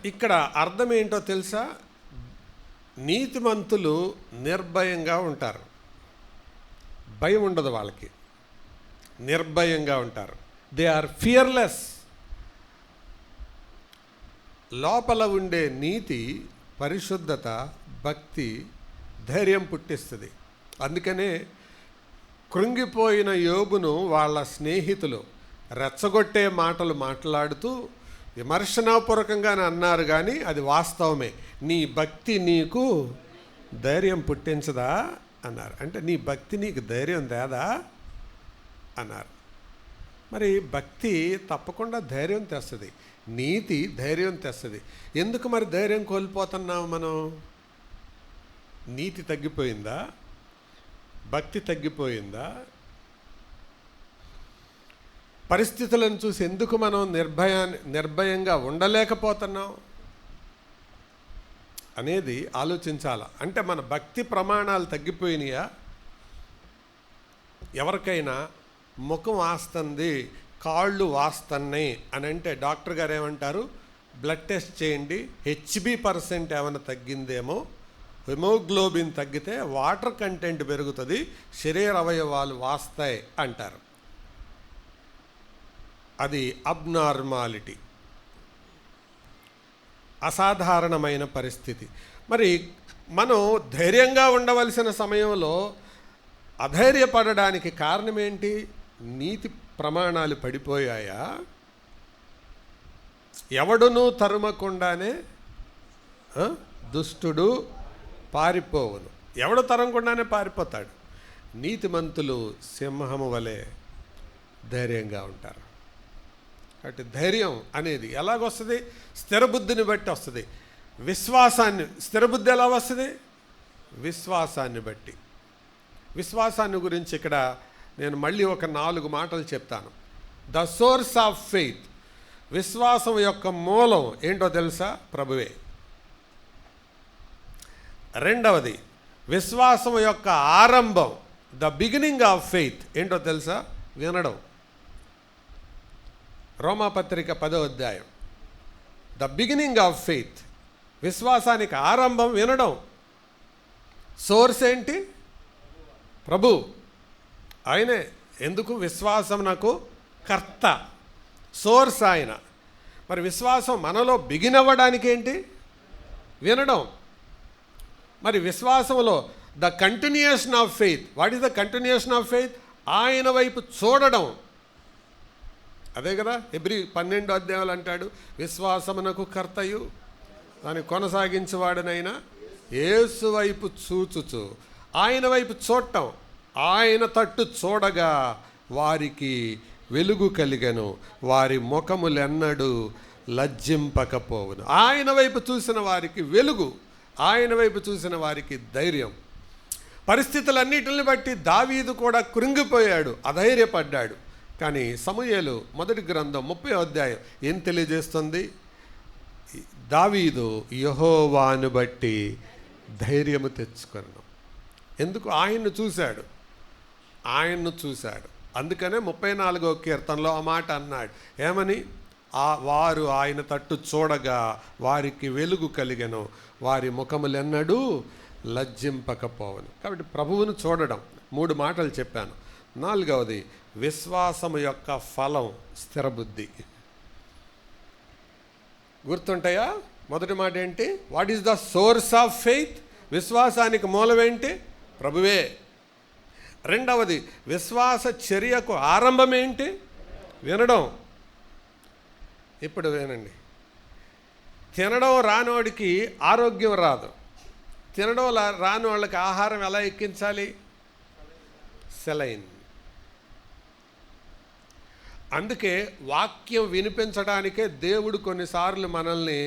ఇక్కడ అర్థం ఏంటో తెలుసా? నీతిమంతులు నిర్భయంగా ఉంటారు, భయం ఉండదు వాళ్ళకి, నిర్భయంగా ఉంటారు. They are fearless. లోపల ఉండే నీతి, పరిశుద్ధత, భక్తి ధైర్యం పుట్టిస్తుంది. అందుకనే కృంగిపోయిన యోబును వాళ్ళ స్నేహితులు రెచ్చగొట్టే మాటలు మాట్లాడుతూ విమర్శనాపూర్వకంగానే అన్నారు, కానీ అది వాస్తవమే. నీ భక్తి నీకు ధైర్యం పుట్టించదా అన్నారు. అంటే నీ భక్తి నీకు ధైర్యం తేదా అన్నారు. మరి భక్తి తప్పకుండా ధైర్యం తెస్తుంది, నీతి ధైర్యం తెస్తుంది. ఎందుకు మరి ధైర్యం కోల్పోతున్నాం మనం? నీతి తగ్గిపోయిందా? భక్తి తగ్గిపోయిందా? పరిస్థితులను చూసి ఎందుకు మనం నిర్భయంగా ఉండలేకపోతున్నాం అనేది ఆలోచించాల. అంటే మన భక్తి ప్రమాణాలు తగ్గిపోయినాయా? ఎవరికైనా ముఖం వాస్తుంది, కాళ్ళు వాస్తున్నాయి అని అంటే డాక్టర్ గారు ఏమంటారు? బ్లడ్ టెస్ట్ చేయండి, HB% ఏమైనా తగ్గిందేమో, హిమోగ్లోబిన్ తగ్గితే వాటర్ కంటెంట్ పెరుగుతుంది, శరీర అవయవాలు వాస్తాయి అంటారు. అది అబ్నార్మాలిటీ, అసాధారణమైన పరిస్థితి. మరి మనం ధైర్యంగా ఉండవలసిన సమయంలో అధైర్యపడడానికి కారణం ఏంటి? నీతి ప్రమాణాలు పడిపోయాయా? ఎవడునూ తరుమకుండానే దుష్టుడు పారిపోవును. ఎవడు తరమకుండానే పారిపోతాడు. నీతిమంతులు సింహము వలె ధైర్యంగా ఉంటారు. కాబట్టి ధైర్యం అనేది ఎలాగొస్తుంది? స్థిరబుద్ధిని బట్టి వస్తుంది. విశ్వాసాన్ని, స్థిరబుద్ధి ఎలా వస్తుంది? విశ్వాసాన్ని బట్టి. విశ్వాసాన్ని గురించి ఇక్కడ నేను మళ్ళీ ఒక 4 మాటలు చెప్తాను. ద సోర్స్ ఆఫ్ ఫెయిత్, విశ్వాసం యొక్క మూలం ఏంటో తెలుసా? ప్రభువే. రెండవది, విశ్వాసం యొక్క ఆరంభం, ద బిగినింగ్ ఆఫ్ ఫెయిత్ ఏంటో తెలుసా? వినడం. రోమాపత్రిక 10వ అధ్యాయం. ద బిగినింగ్ ఆఫ్ ఫెయిత్, విశ్వాసానికి ఆరంభం వినడం. సోర్స్ ఏంటి? ప్రభు. ఆయనే. ఎందుకు? విశ్వాసం నాకు కర్త, సోర్స్ ఆయన. మరి విశ్వాసం మనలో బిగిన్ అవ్వడానికి ఏంటి? వినడం. మరి విశ్వాసంలో the continuation of faith, what is the continuation of faith? ఆయన వైపు చూడడం. అదే కదా హెబ్రీ 12వ అధ్యాయాలు అంటాడు, విశ్వాసమునకు కర్తయు దాన్ని కొనసాగించేవాడనైనా యేసు వైపు చూచుచు, ఆయన వైపు చూడటం. ఆయన తట్టు చూడగా వారికి వెలుగు కలిగెను, వారి ముఖములెన్నడూ లజ్జింపకపోవును. ఆయన వైపు చూసిన వారికి వెలుగు, ఆయన వైపు చూసిన వారికి ధైర్యం. పరిస్థితులన్నిటిని బట్టి దావీదు కూడా కృంగిపోయాడు, అధైర్యపడ్డాడు. కానీ సమూయేలు 1వ గ్రంథం 30వ అధ్యాయం ఏం తెలియజేస్తుంది? దావీదు యెహోవాను బట్టి ధైర్యము తెచ్చుకున్నాడు. ఎందుకు? ఆయన్ను చూశాడు, ఆయన్ను చూశాడు. అందుకనే 34వ కీర్తనలో ఆ మాట అన్నాడు. ఏమని? వారు ఆయన తట్టు చూడగా వారికి వెలుగు కలిగెను, వారి ముఖములెన్నడూ లజ్జింపకపోవను. కాబట్టి ప్రభువును చూడడం. 3 మాటలు చెప్పాను. 4వది, విశ్వాసము యొక్క ఫలం స్థిరబుద్ధి. గుర్తుంటాయా? మొదటి మాట ఏంటి? What is the source of faith? విశ్వాసానికి మూలం ఏంటి? ప్రభువే. రెండవది, విశ్వాస చర్యకు ఆరంభం ఏంటి? వినడం. ఇప్పుడు వినండి, తినడం రానివాడికి ఆరోగ్యం రాదు. తినడం రాని వాళ్ళకి ఆహారం ఎలా ఎక్కించాలి? సెలైన్. అందుకే వాక్యం వినిపించడానికే దేవుడు కొన్నిసార్లు మనల్ని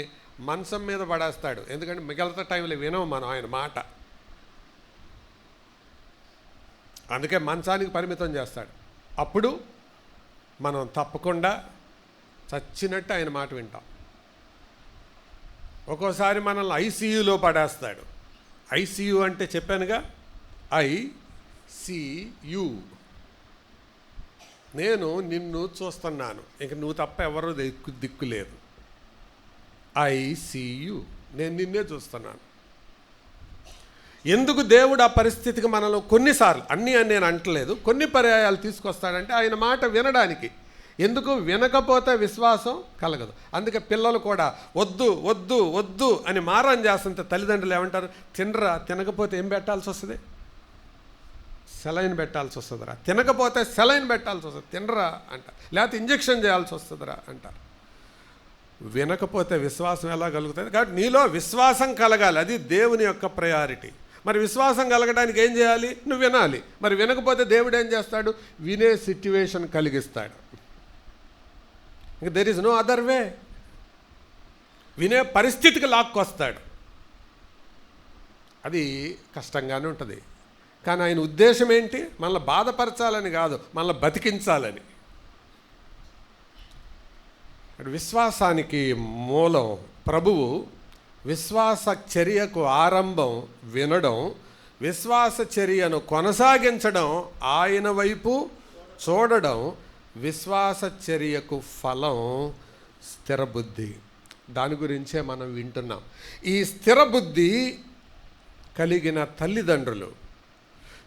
మంచం మీద పడేస్తాడు. ఎందుకంటే మిగతా టైంలో వినం మనం ఆయన మాట. అందుకే మంచానికి పరిమితం చేస్తాడు. అప్పుడు మనం తప్పకుండా చచ్చినట్టు ఆయన మాట వింటాం. ఒక్కోసారి మనల్ని ఐసీయూలో పడేస్తాడు. ఐసీయూ అంటే చెప్పానుగా, ఐసీయూ. నేను నిన్ను చూస్తున్నాను, ఇంక నువ్వు తప్ప ఎవరు దిక్కు లేదు. ఐసీయూ, నేను నిన్నే చూస్తున్నాను. ఎందుకు దేవుడు ఆ పరిస్థితికి మనలో కొన్నిసార్లు, అన్నీ అని నేను అంటలేదు, కొన్ని పర్యాయాలు తీసుకొస్తాడంటే ఆయన మాట వినడానికి. ఎందుకు వినకపోతే విశ్వాసం కలగదు. అందుకే పిల్లలు కూడా వద్దు వద్దు వద్దు అని మారం చేస్తుంటే తల్లిదండ్రులు ఏమంటారు, తినరా, తినకపోతే ఏం పెట్టాల్సి వస్తుంది, సెలైన్ పెట్టాల్సి వస్తుందిరా, తినకపోతే సెలైన్ పెట్టాల్సి వస్తుంది, తినరా అంటారు, లేకపోతే ఇంజెక్షన్ చేయాల్సి వస్తుందిరా అంటారు. వినకపోతే విశ్వాసం ఎలా కలుగుతుంది? కాబట్టి నీలో విశ్వాసం కలగాలి, అది దేవుని యొక్క ప్రయారిటీ. మరి విశ్వాసం కలగడానికి ఏం చేయాలి? నువ్వు వినాలి. మరి వినకపోతే దేవుడు ఏం చేస్తాడు? వినే సిట్యువేషన్ కలిగిస్తాడు. ఇంక there is no other way. వినే పరిస్థితికి లాక్కొస్తాడు. అది కష్టంగానే ఉంటుంది. కానీ ఆయన ఉద్దేశం ఏంటి? మనల్ని బాధపరచాలని కాదు, మనల్ని బతికించాలని. విశ్వాసానికి మూలం ప్రభువు, విశ్వాస చర్యకు ఆరంభం వినడం, విశ్వాస చర్యను కొనసాగించడం ఆయన వైపు చూడడం, విశ్వాస చర్యకు ఫలం స్థిరబుద్ధి. దాని గురించే మనం వింటున్నాం. ఈ స్థిరబుద్ధి కలిగిన తల్లిదండ్రులు,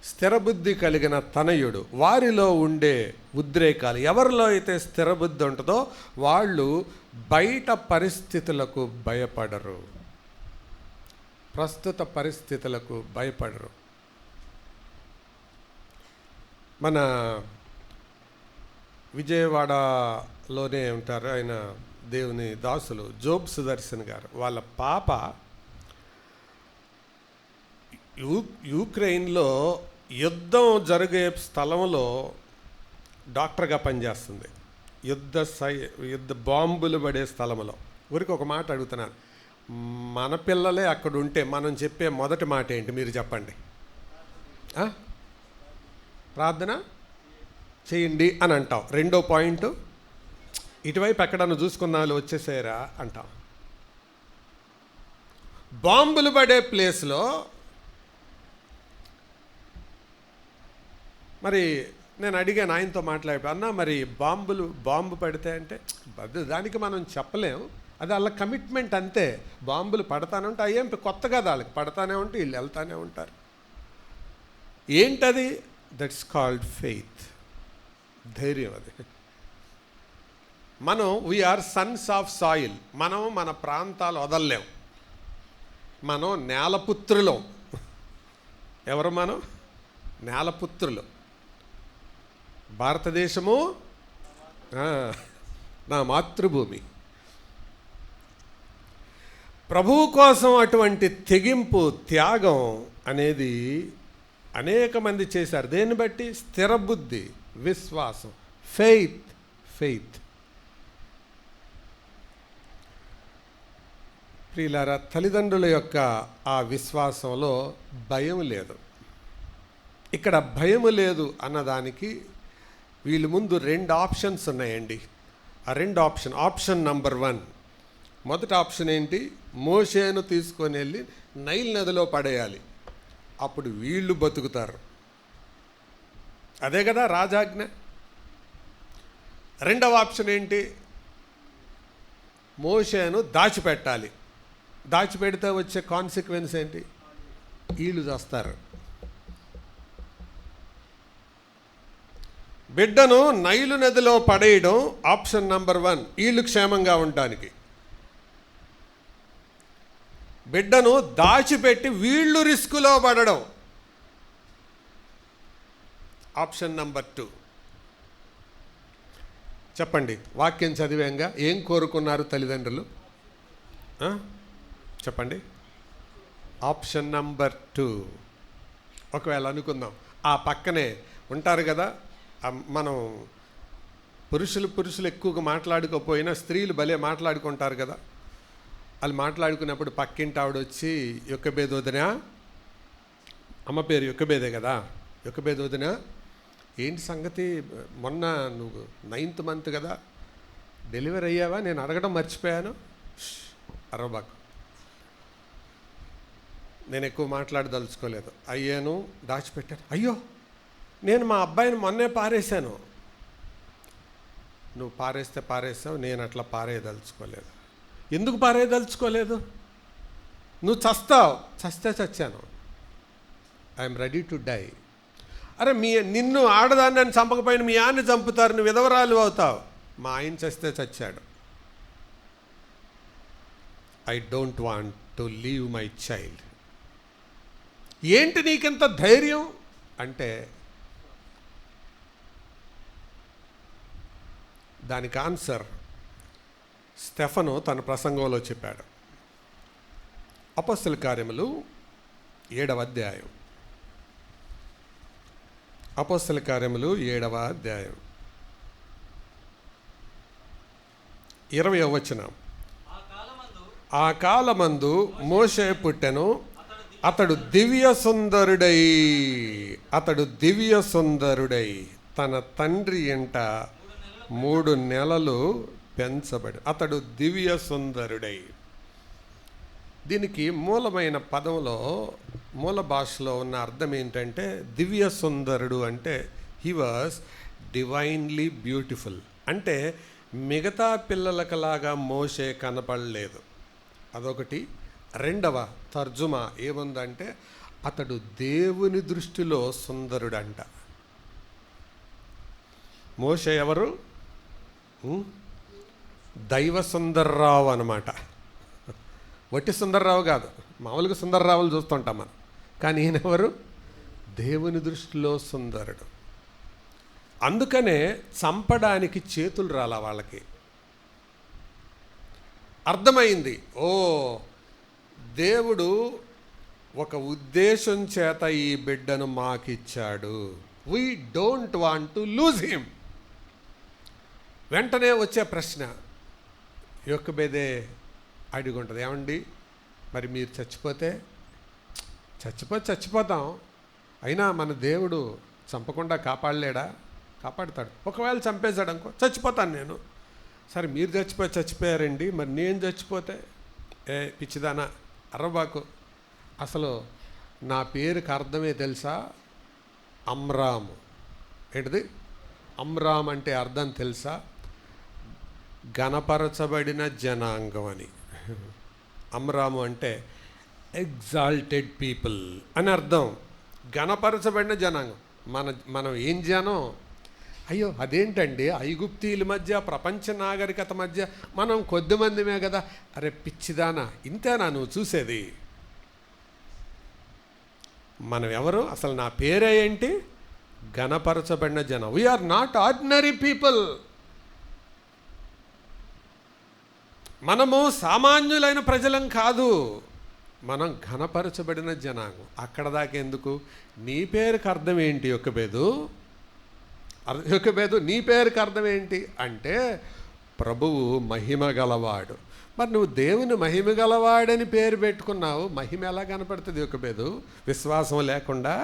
స్థిరబుద్ధి కలిగిన తనయుడు, వారిలో ఉండే ఉద్రేకాలు, ఎవరిలో అయితే స్థిరబుద్ధి ఉంటుందో వాళ్ళు బయట పరిస్థితులకు భయపడరు, ప్రస్తుత పరిస్థితులకు భయపడరు. మన విజయవాడలోనే ఉంటారు ఆయన, దేవుని దాసులు జోబ్ సుదర్శన్ గారు. వాళ్ళ పాప యుక్రెయిన్లో యుద్ధం జరిగే స్థలంలో డాక్టర్గా పనిచేస్తుంది. యుద్ధ బాంబులు పడే స్థలంలో. ఊరికి ఒక మాట అడుగుతున్నాను, మన పిల్లలే అక్కడ ఉంటే మనం చెప్పే మొదటి మాట ఏంటి మీరు చెప్పండి? ప్రార్థన చేయండి అని అంటాం. రెండో పాయింట్, ఇటువైపు ఎక్కడన్నా చూసుకున్నాళ్ళు వచ్చేసారా అంటాం. బాంబులు పడే ప్లేస్లో మరి నేను అడిగాను, ఆయనతో మాట్లాడి, అన్నా మరి బాంబు పడితే అంటే దానికి మనం చెప్పలేం, అది వాళ్ళ కమిట్మెంట్ అంతే. బాంబులు పడతానే ఉంటాయి, అయ్యేం కొత్త కదా, వాళ్ళకి పడతానే ఉంటే వీళ్ళు వెళ్తానే ఉంటారు. ఏంటది? దట్స్ కాల్డ్ ఫెయిత్, ధైర్యం. అది మనం వీఆర్ సన్స్ ఆఫ్ సాయిల్. మనం మన ప్రాంతాలు వదలలేం. మనం నేలపుత్రులం. ఎవరు మనం? నేలపుత్రులు. భారతదేశము నా మాతృభూమి. ప్రభువు కోసం అటువంటి తెగింపు, త్యాగం అనేది అనేక మంది చేశారు. దేన్ని బట్టి? స్థిరబుద్ధి, విశ్వాసం, ఫెయిత్. ప్రియులారా, తల్లిదండ్రుల యొక్క ఆ విశ్వాసంలో భయం లేదు. ఇక్కడ భయం లేదు అన్నదానికి వీళ్ళ ముందు 2 ఆప్షన్స్ ఉన్నాయండి. ఆ 2 ఆప్షన్ నంబర్ 1, మొదటి ఆప్షన్ ఏంటి? మోషేను తీసుకొని వెళ్ళి నైల్ నదిలో పడేయాలి, అప్పుడు వీళ్ళు బతుకుతారు. అదే కదా రాజాజ్ఞ. రెండవ ఆప్షన్ ఏంటి? మోషేను దాచిపెట్టాలి, దాచిపెడితే వచ్చే కాన్సిక్వెన్స్ ఏంటి? వీళ్ళు చేస్తారు. బిడ్డను నైలు నదిలో పడేయడం ఆప్షన్ నంబర్ 1, వీళ్ళు క్షేమంగా ఉండటానికి. బిడ్డను దాచిపెట్టి వీళ్ళు రిస్కులో పడడం ఆప్షన్ నంబర్ 2. చెప్పండి, వాక్యం చదివేంగా ఏం కోరుకున్నారు తల్లిదండ్రులు? చెప్పండి. Option number 2. ఒకవేళ అనుకుందాం, ఆ పక్కనే ఉంటారు కదా, మనం పురుషులు ఎక్కువగా మాట్లాడుకోకపోయినా స్త్రీలు భలే మాట్లాడుకుంటారు కదా. వాళ్ళు మాట్లాడుకున్నప్పుడు పక్కింటి ఆవిడ వచ్చి, యొక్కబేద వదిన, అమ్మ పేరు యొక్కబేదే కదా, యొక్కబేద వదిన ఏంటి సంగతి, మొన్న నువ్వు 9th month కదా, డెలివరీ అయ్యావా? నేను అడగడం మర్చిపోయాను. అరవబాకు, నేను ఎక్కువ మాట్లాడదలుచుకోలేదు. అయ్యాను, దాచిపెట్టాను. అయ్యో, నేను మా అబ్బాయిని మొన్నే పారేశాను. నువ్వు పారేస్తే పారేసావు, నేను అట్లా పారేయదలుచుకోలేదు. ఎందుకు పారేయదలుచుకోలేదు? నువ్వు చస్తావు, చస్తే చచ్చాను. I'm ready to die. అరే, నిన్ను ఆడదాన్ని అని చంపకపోయిన మీ ఆయన్ని చంపుతారు, నువ్వు విధవరాలు అవుతావు. మా ఆయన చస్తే చచ్చాడు. I don't want to leave my child. ఏంటి నీకింత ధైర్యం అంటే, దానికి ఆన్సర్ స్టెఫను తన ప్రసంగంలో చెప్పాడు. అపొస్తలుల కార్యములు 7వ అధ్యాయం. అపొస్తలుల కార్యములు 7వ అధ్యాయం 20వ వచనం. ఆ కాలమందు మోషే పుట్టెను, అతడు దివ్య సుందరుడై తన తండ్రి ఇంట 3 నెలలు పెంచబడి. అతడు దివ్య సుందరుడై. దీనికి మూలమైన పదంలో, మూల భాషలో ఉన్న అర్థం ఏంటంటే, దివ్య సుందరుడు అంటే హీ వాజ్ డివైన్లీ బ్యూటిఫుల్. అంటే మిగతా పిల్లలకలాగా మోషే కనపడలేదు. అదొకటి. రెండవ తర్జుమా ఏముందంటే, అతడు దేవుని దృష్టిలో సుందరుడంట. మోషే ఎవరు? దైవ సుందర్రావు అన్నమాట. వట్టి సుందర్రావు కాదు, మామూలుగా సుందర్రావులు చూస్తుంటాం మనం. కానీ ఈయన ఎవరు? దేవుని దృష్టిలో సుందరుడు. అందుకనే చంపడానికి చేతులు రాలా వాళ్ళకి. అర్థమైంది, ఓ దేవుడు ఒక ఉద్దేశం చేత ఈ బిడ్డను మాకిచ్చాడు. We don't want to lose him. వెంటనే వచ్చే ప్రశ్న యొక్కబేదే అడిగి ఉంటుంది, ఏమండి మరి మీరు చచ్చిపోతాం, అయినా మన దేవుడు చంపకుండా కాపాడలేడా? కాపాడుతాడు. ఒకవేళ చంపేశాడు అనుకో, చచ్చిపోతాను నేను. సరే, మీరు చచ్చిపోయారండి, మరి నేను చచ్చిపోతే? ఏ పిచ్చిదానా, అర్రబాకు. అసలు నా పేరుకి అర్థమే తెలుసా? అమ్రాము. ఏంటిది అమ్రామ్ అంటే అర్థం తెలుసా? గణపరచబడిన జనాంగం అని. అమ్రాము అంటే ఎగ్జాల్టెడ్ పీపుల్ అని అర్థం. గణపరచబడిన జనాంగం. మనం ఏం జనం? అయ్యో అదేంటండి, ఐగుప్తీల మధ్య, ప్రపంచ నాగరికత మధ్య మనం కొద్దిమందిమే కదా. అరే పిచ్చిదానా, ఇంతేనా నువ్వు చూసేది? మనం ఎవరు? అసలు నా పేరే ఏంటి? గణపరచబడిన జనం. We are not ordinary people. మనము సామాన్యులైన ప్రజలం కాదు, మనం ఘనపరచబడిన జనాంగం. అక్కడ దాకా ఎందుకు? నీ పేరుకి అర్థం ఏంటి? యొక్కబేదు నీ పేరుకి అర్థం ఏంటి అంటే, ప్రభువు మహిమ గలవాడు. మరి నువ్వు దేవుని మహిమ గలవాడని పేరు పెట్టుకున్నావు, మహిమ ఎలా కనపడుతుంది యొక్కబేదు విశ్వాసం లేకుండా?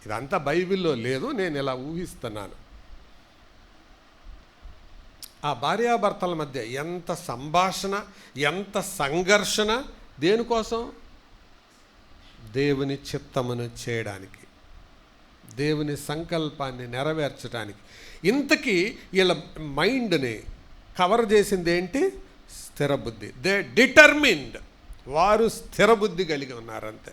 ఇదంతా బైబిల్లో లేదు, నేను ఇలా ఊహిస్తున్నాను. ఆ భార్యాభర్తల మధ్య ఎంత సంభాషణ, ఎంత సంఘర్షణ. దేనికోసం? దేవుని చిత్తమును చేయడానికి, దేవుని సంకల్పాన్ని నెరవేర్చడానికి. ఇంతకీ వీళ్ళ మైండ్ని కవర్ చేసింది ఏంటి? స్థిరబుద్ధి. They determined. వారు స్థిరబుద్ధి కలిగి ఉన్నారంతే.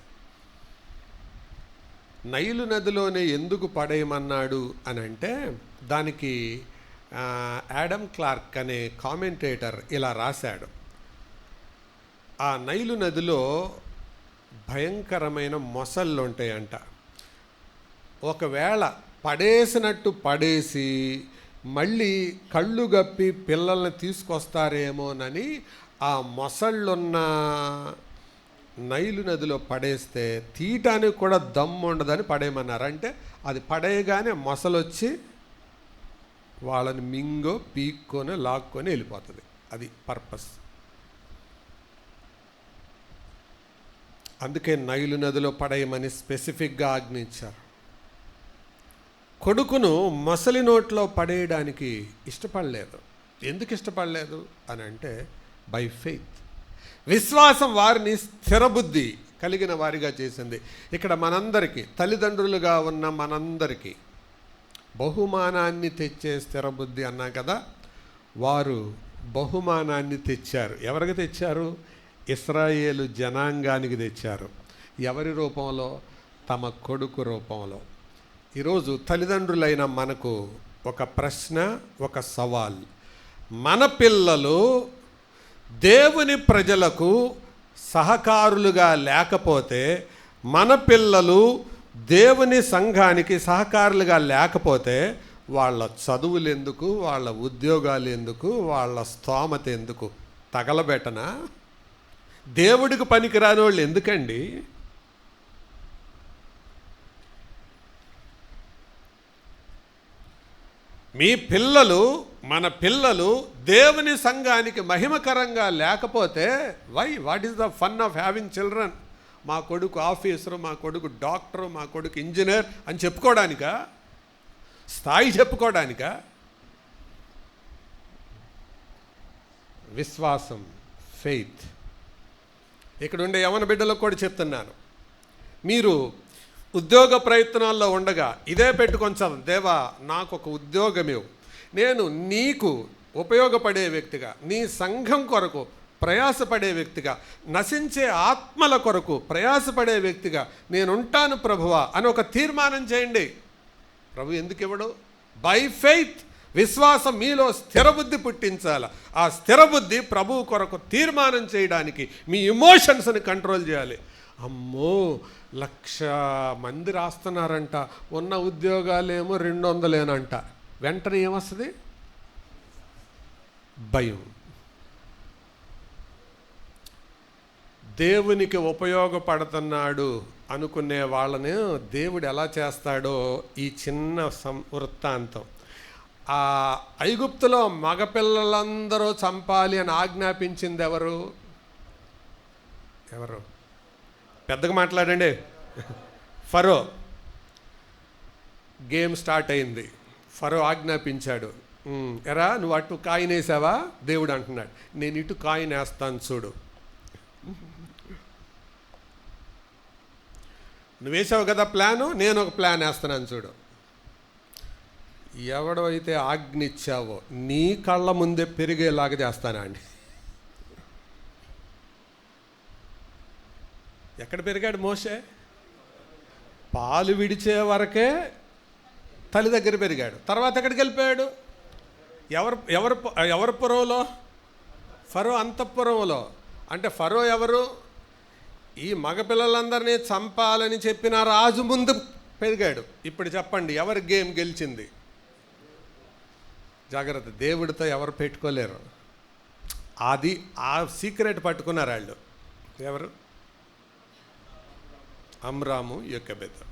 నైలు నదిలోనే ఎందుకు పడేయమన్నాడు అని అంటే, దానికి యాడమ్ క్లార్క్ అనే కామెంటేటర్ ఇలా రాశాడు. ఆ నైలు నదిలో భయంకరమైన మొసళ్ళు ఉంటాయంట. ఒకవేళ పడేసినట్టు పడేసి మళ్ళీ కళ్ళు గప్పి పిల్లల్ని తీసుకొస్తారేమోనని ఆ మొసళ్ళున్న నైలు నదిలో పడేస్తే తీయటానికి కూడా దమ్ము ఉండదని పడేయమన్నారు. అంటే అది పడేయగానే మొసలొచ్చి వాళ్ళని మింగో పీక్కొని లాక్కొని వెళ్ళిపోతుంది. అది పర్పస్. అందుకే నైలు నదిలో పడేయమని స్పెసిఫిక్గా ఆజ్ఞించారు. కొడుకును మొసలి నోట్లో పడేయడానికి ఇష్టపడలేదు. ఎందుకు ఇష్టపడలేదు అని అంటే, బై ఫెయిత్. విశ్వాసం వారిని స్థిరబుద్ధి కలిగిన వారిగా చేసింది. ఇక్కడ మనందరికీ, తల్లిదండ్రులుగా ఉన్న మనందరికీ బహుమానాన్ని తెచ్చే స్థిరబుద్ధి అన్నా కదా, వారు బహుమానాన్ని తెచ్చారు. ఎవరికి తెచ్చారు? ఇశ్రాయేలు జనాంగానికి తెచ్చారు. ఎవరి రూపంలో? తమ కొడుకు రూపంలో. ఈరోజు తల్లిదండ్రులైన మనకు ఒక ప్రశ్న, ఒక సవాల్. మన పిల్లలు దేవుని ప్రజలకు సహకారులుగా లేకపోతే, మన పిల్లలు దేవుని సంఘానికి సహకారులుగా లేకపోతే వాళ్ళ చదువులు ఎందుకు, వాళ్ళ ఉద్యోగాలు ఎందుకు, వాళ్ళ స్తోమత ఎందుకు? తగలబెట్టనా? దేవుడికి పనికిరాని వాళ్ళు ఎందుకండి? మీ పిల్లలు, మన పిల్లలు దేవుని సంఘానికి మహిమకరంగా లేకపోతే what is the fun of having children? మా కొడుకు ఆఫీసరు, మా కొడుకు డాక్టరు, మా కొడుకు ఇంజనీర్ అని చెప్పుకోవడానికా? స్థాయి చెప్పుకోవడానికా? విశ్వాసం, ఫెయిత్. ఇక్కడ ఉండే యవన బిడ్డలకు కూడా చెప్తున్నాను, మీరు ఉద్యోగ ప్రయత్నాల్లో ఉండగా ఇదే పెట్టుకొని చదువు. దేవా, నాకు ఒక ఉద్యోగం ఇవ్వు, నేను నీకు ఉపయోగపడే వ్యక్తిగా, నీ సంఘం కొరకు ప్రయాసపడే వ్యక్తిగా, నశించే ఆత్మల కొరకు ప్రయాసపడే వ్యక్తిగా నేనుంటాను ప్రభువా అని ఒక తీర్మానం చేయండి. ప్రభు ఎందుకు ఇవ్వడు? బై ఫెయిత్, విశ్వాసం మీలో స్థిరబుద్ధి పుట్టించాల. ఆ స్థిరబుద్ధి ప్రభువు కొరకు తీర్మానం చేయడానికి మీ ఎమోషన్స్ని కంట్రోల్ చేయాలి. అమ్మో, 1,00,000 మంది రాస్తున్నారంట, ఉన్న ఉద్యోగాలేమో 200 వెంటనే ఏమొస్తుంది? భయం. దేవునికి ఉపయోగపడుతున్నాడు అనుకునే వాళ్ళని దేవుడు ఎలా చేస్తాడో ఈ చిన్న వృత్తాంతం. ఆ ఐగుప్తులో మగపిల్లలందరూ చంపాలి అని ఆజ్ఞాపించింది ఎవరు? పెద్దగా మాట్లాడండి. ఫరో. గేమ్ స్టార్ట్ అయింది. ఫరో ఆజ్ఞాపించాడు, ఎరా నువ్వు అటు కాయిన్ వేసావా? దేవుడు అంటున్నాడు, నేను ఇటు కాయిన్ వేస్తాను చూడు. నువ్వు వేసావు కదా ప్లాను, నేను ఒక ప్లాన్ వేస్తున్నాను చూడు. ఎవడో అయితే ఆజ్ఞ ఇచ్చావో నీ కళ్ళ ముందే పెరిగేలాగా చేస్తానా అండి. ఎక్కడ పెరిగాడు మోషే? పాలు విడిచే వరకే తల్లి దగ్గర పెరిగాడు. తర్వాత ఎక్కడికి వెళ్ళిపోయాడు? ఎవరు పురంలో? ఫరో అంతఃపురంలో. అంటే ఫరో ఎవరు? ఈ మగపిల్లలందరినీ చంపాలని చెప్పిన రాజు ముందు పెరిగాడు. ఇప్పుడు చెప్పండి, ఎవరి గేమ్ గెలిచింది? జాగ్రత్త, దేవుడితో ఎవరు పెట్టుకోలేరు. అది ఆ సీక్రెట్ పట్టుకున్నారు వాళ్ళు. ఎవరు? అమ్రాము, యోకెబెదు.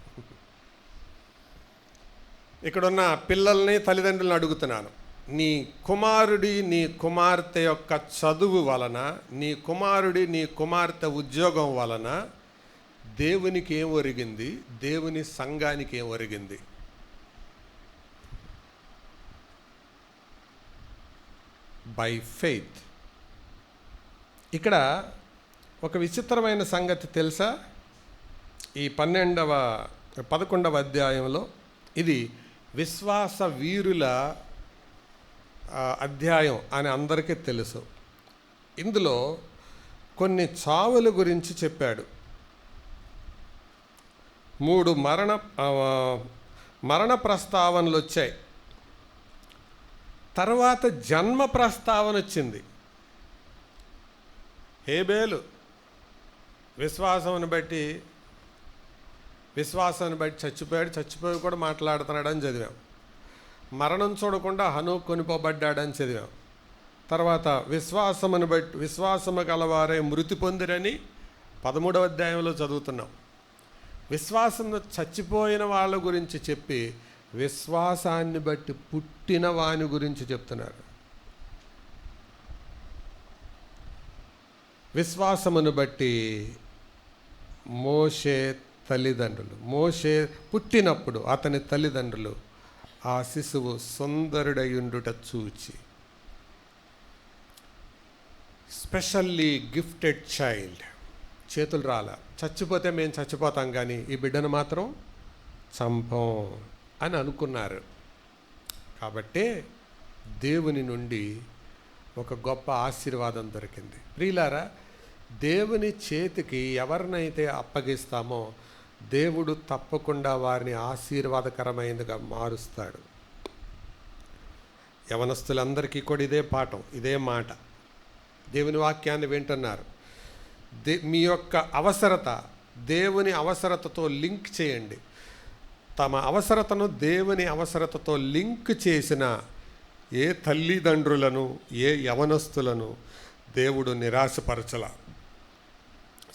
ఇక్కడున్న పిల్లల్ని, తల్లిదండ్రులను అడుగుతున్నాను, నీ కుమారుడి, నీ కుమార్తె యొక్క చదువు వలన, నీ కుమారుడి, నీ కుమార్తె ఉద్యోగం వలన దేవునికి ఏం ఒరిగింది? దేవుని సంఘానికి ఏం ఒరిగింది? By faith. ఇక్కడ ఒక విచిత్రమైన సంగతి తెలుసా? ఈ 11వ అధ్యాయంలో ఇది విశ్వాస వీరుల అధ్యాయం అని అందరికీ తెలుసు. ఇందులో కొన్ని చావుల గురించి చెప్పాడు. 3 మరణ ప్రస్తావనలు వచ్చాయి. తర్వాత జన్మ ప్రస్తావన వచ్చింది. హేబేలు విశ్వాసాన్ని బట్టి చచ్చిపోయి కూడా మాట్లాడుతున్నాడని చదివాం. మరణం చూడకుండా హనోకు కొనిపోబడ్డాడని చదివాం. తర్వాత విశ్వాసము గలవారే మృతి పొందిరని 13వ అధ్యాయంలో చదువుతున్నాం. విశ్వాసం చచ్చిపోయిన వాళ్ళ గురించి చెప్పి విశ్వాసాన్ని బట్టి పుట్టిన వాని గురించి చెప్తున్నారు. విశ్వాసమును బట్టి మోషే తల్లిదండ్రులు, మోషే పుట్టినప్పుడు అతని తల్లిదండ్రులు ఆ శిశువు సుందరుడయుండుట చూచి, స్పెషల్లీ గిఫ్టెడ్ చైల్డ్, చేతులు రాలా. చచ్చిపోతే మేము చచ్చిపోతాం కానీ ఈ బిడ్డను మాత్రం చంపం అని అనుకున్నారు. కాబట్టే దేవుని నుండి ఒక గొప్ప ఆశీర్వాదం దొరికింది. ప్రియులారా, దేవుని చేతికి ఎవరినైతే అప్పగిస్తామో దేవుడు తప్పకుండా వారిని ఆశీర్వాదకరమైనదిగా మారుస్తాడు. యవనస్తులందరికీ కూడా ఇదే పాఠం, ఇదే మాట. దేవుని వాక్యాన్ని వింటున్నారు. మీ యొక్క అవసరత దేవుని అవసరతతో లింక్ చేయండి. తమ అవసరతను దేవుని అవసరతతో లింక్ చేసిన ఏ తల్లిదండ్రులను, ఏ యవనస్తులను దేవుడు నిరాశపరచల.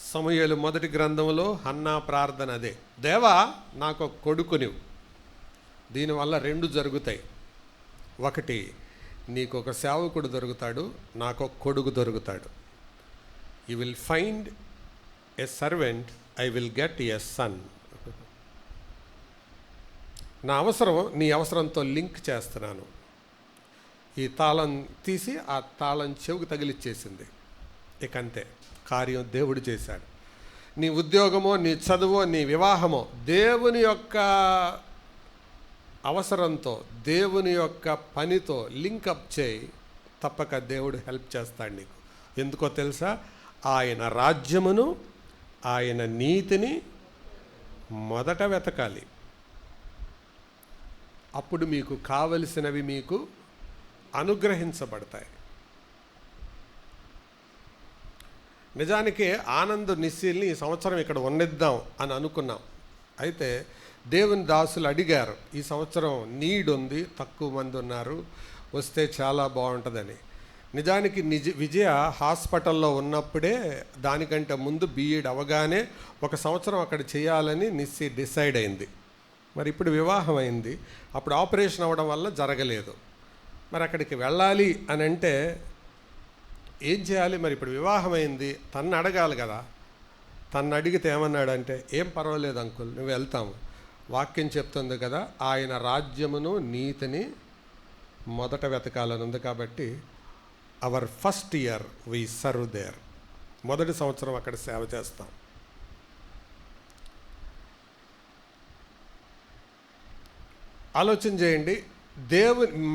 సమూయేలు మొదటి గ్రంథంలో హన్నా ప్రార్థన అదే, దేవా నాకు ఒక కొడుకునివ్వు. దీనివల్ల రెండు జరుగుతాయి. ఒకటి, నీకు ఒక సేవకుడు దొరుకుతాడు, నాకు ఒక కొడుకు దొరుకుతాడు. You will find a servant, I will get a son. నా అవసరం నీ అవసరంతో లింక్ చేస్తున్నాను. ఈ తాళం తీసి ఆ తాళం చెవుకు తగిలిచ్చేసింది. ఇక అంతే, కార్యం దేవుడు చేశాడు. నీ ఉద్యోగమో, నీ చదువో, నీ వివాహమో దేవుని యొక్క అవసరంతో, దేవుని యొక్క పనితో లింకప్ చేయి. తప్పక దేవుడు హెల్ప్ చేస్తాడు నీకు. ఎందుకో తెలుసా? ఆయన రాజ్యమును, ఆయన నీతిని మొదట వెతకాలి. అప్పుడు మీకు కావలసినవి మీకు అనుగ్రహించబడతాయి. నిజానికి ఆనంద్ నిస్సీల్ని ఈ సంవత్సరం ఇక్కడ ఉన్నిద్దాం అని అనుకున్నాం. అయితే దేవుని దాసులు అడిగారు, ఈ సంవత్సరం నీడ్ ఉంది, తక్కువ మంది ఉన్నారు, వస్తే చాలా బాగుంటుందని. నిజానికి విజయ హాస్పిటల్లో ఉన్నప్పుడే, దానికంటే ముందు బీఈడ్ అవగానే ఒక సంవత్సరం అక్కడ చేయాలని నిస్సి డిసైడ్ అయింది. మరి ఇప్పుడు వివాహం అయింది, అప్పుడు ఆపరేషన్ అవ్వడం వల్ల జరగలేదు. మరి అక్కడికి వెళ్ళాలి అని అంటే ఏం చేయాలి? మరి ఇప్పుడు వివాహం అయింది, తన్ను అడగాలి కదా. తన్ను అడిగితే ఏమన్నాడంటే, ఏం పర్వాలేదు అంకుల్, నువ్వు వెళ్తాము, వాక్యం చెప్తుంది కదా, ఆయన రాజ్యమును నీతిని మొదట వెతకాలని ఉంది. కాబట్టి our first year we serve there, మొదటి సంవత్సరం అక్కడ సేవ చేస్తాం. ఆలోచన చేయండి.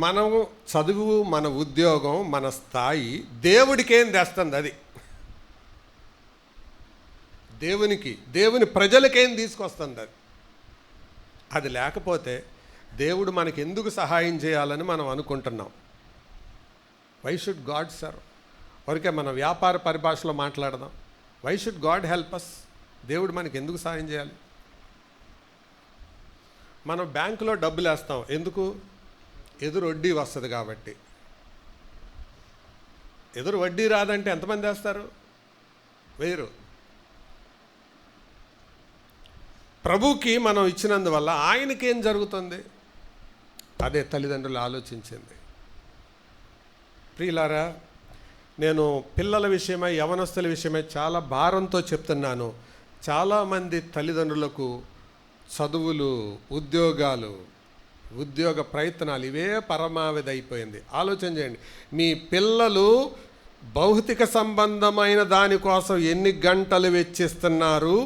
మనము చదువు, మన ఉద్యోగం, మన స్థాయి దేవుడికేం తెస్తుంది? అది దేవుని ప్రజలకేం తీసుకొస్తుంది? అది లేకపోతే దేవుడు మనకి ఎందుకు సహాయం చేయాలని మనం అనుకుంటున్నాం. Why should God serve? వరకే మన వ్యాపార పరిభాషలో మాట్లాడదాం. Why should God help us? దేవుడు మనకి ఎందుకు సహాయం చేయాలి? మనం బ్యాంకులో డబ్బులు వేస్తాం ఎందుకు? ఎదురు వడ్డీ వస్తుంది కాబట్టి. ఎదురు వడ్డీ రాదంటే ఎంతమంది వేస్తారు? వేరు. ప్రభుకి మనం ఇచ్చినందువల్ల ఆయనకేం జరుగుతుంది? అదే తల్లిదండ్రులు ఆలోచించింది. ప్రియులారా, నేను పిల్లల విషయమై, యవనస్తుల విషయమై చాలా భారంతో చెప్తున్నాను. చాలామంది తల్లిదండ్రులకు చదువులు, ఉద్యోగాలు, ఉద్యోగ ప్రయత్నాలు ఇవే పరమావధి అయిపోయింది. ఆలోచన చేయండి. మీ పిల్లలు భౌతిక సంబంధమైన దానికోసం ఎన్ని గంటలు వెచ్చిస్తున్నారు,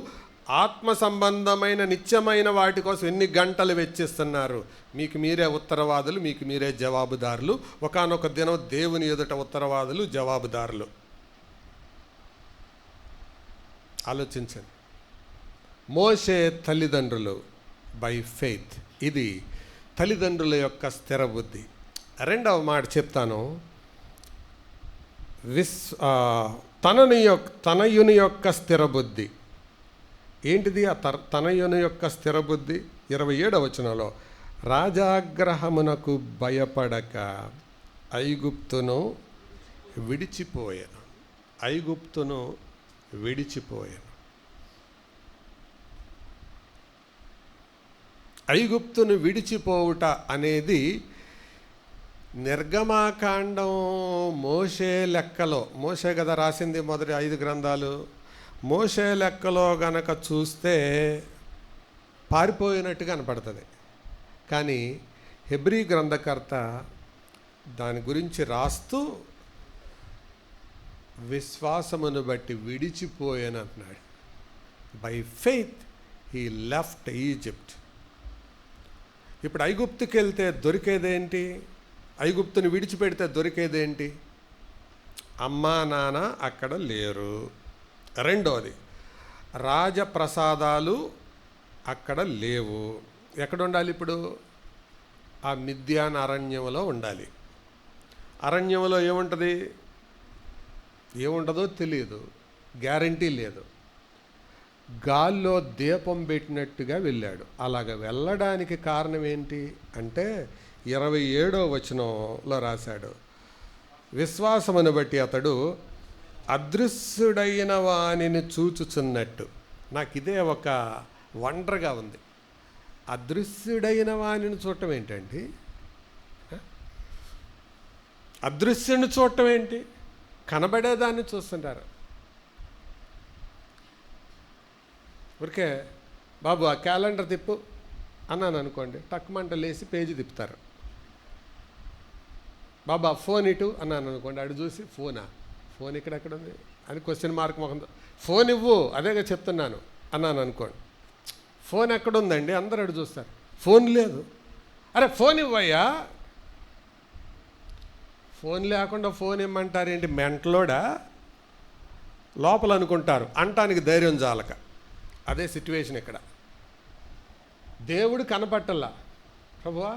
ఆత్మ సంబంధమైన నిత్యమైన వాటి కోసం ఎన్ని గంటలు వెచ్చిస్తున్నారు? మీకు మీరే ఉత్తరవాదులు, మీకు మీరే జవాబుదారులు. ఒకానొక దినం దేవుని ఎదుట ఉత్తరవాదులు, జవాబుదారులు. ఆలోచించండి. మోషే తల్లిదండ్రులు బై ఫెయిత్. ఇది తల్లిదండ్రుల యొక్క స్థిర బుద్ధి. రెండవ మాట చెప్తాను. తనయుని యొక్క స్థిర బుద్ధి ఏంటిది? ఆ తనయుని యొక్క స్థిర బుద్ధి 27వ వచనంలో, రాజాగ్రహమునకు భయపడక ఐగుప్తును విడిచిపోయాను. ఐగుప్తును విడిచిపోయాను. ఐగుప్తును విడిచిపోవుట అనేది నిర్గమాకాండం మోషే లెక్కలో, మోషే కదా రాసింది మొదటి 5 గ్రంథాలు. మోషే లెక్కలో గనక చూస్తే పారిపోయినట్టు కనపడుతుంది. కానీ హెబ్రీ గ్రంథకర్త దాని గురించి రాస్తూ విశ్వాసమును బట్టి విడిచిపోయానంటున్నాడు. By faith he left Egypt. ఇప్పుడు ఐగుప్తుకి వెళ్తే దొరికేదేంటి? ఐగుప్తుని విడిచిపెడితే దొరికేదేంటి? అమ్మా నాన్న అక్కడ లేరు. రెండోది, రాజప్రసాదాలు అక్కడ లేవు. ఎక్కడ ఉండాలి ఇప్పుడు? ఆ మిద్యాన్ అరణ్యంలో ఉండాలి. అరణ్యంలో ఏముంటుంది? ఏముంటుందో తెలియదు, గ్యారంటీ లేదు. గాల్లో దీపం పెట్టినట్టుగా వెళ్ళాడు. అలాగ వెళ్ళడానికి కారణం ఏంటి అంటే 27వ వచనంలో రాశాడు, విశ్వాసమును బట్టి అతడు అదృశ్యుడైన వానిని చూచుచున్నట్టు. నాకు ఇదే ఒక వండర్గా ఉంది. అదృశ్యుడైన వానిని చూడటం ఏంటండి? అదృశ్యుని చూడటం ఏంటి? కనబడేదాన్ని చూస్తుంటారు. ఊరికే బాబు ఆ క్యాలెండర్ తిప్పు అన్నాను అనుకోండి, తక్కుమంట లేచి పేజీ తిప్పుతారు. బాబా ఫోన్ ఇటు అన్నాను అనుకోండి, అడు చూసి ఫోన్ ఎక్కడెక్కడ ఉంది అని క్వశ్చన్ మార్క్ మొహంతో ఫోన్ ఇవ్వు, అదేగా చెప్తున్నాను అన్నాను అనుకోండి. ఫోన్ ఎక్కడుందండి అందరూ అడు చూస్తారు. ఫోన్ లేదు. అరే ఫోన్ ఇవ్వయ్యా. ఫోన్ లేకుండా ఫోన్ ఇమ్మంటారు ఏంటి? మెంటలోడా? లోపల అనుకుంటారు, అంటానికి ధైర్యం చాలక. అదే సిట్యువేషన్ ఇక్కడ. దేవుడు కనపట్టల్లా. ప్రభువా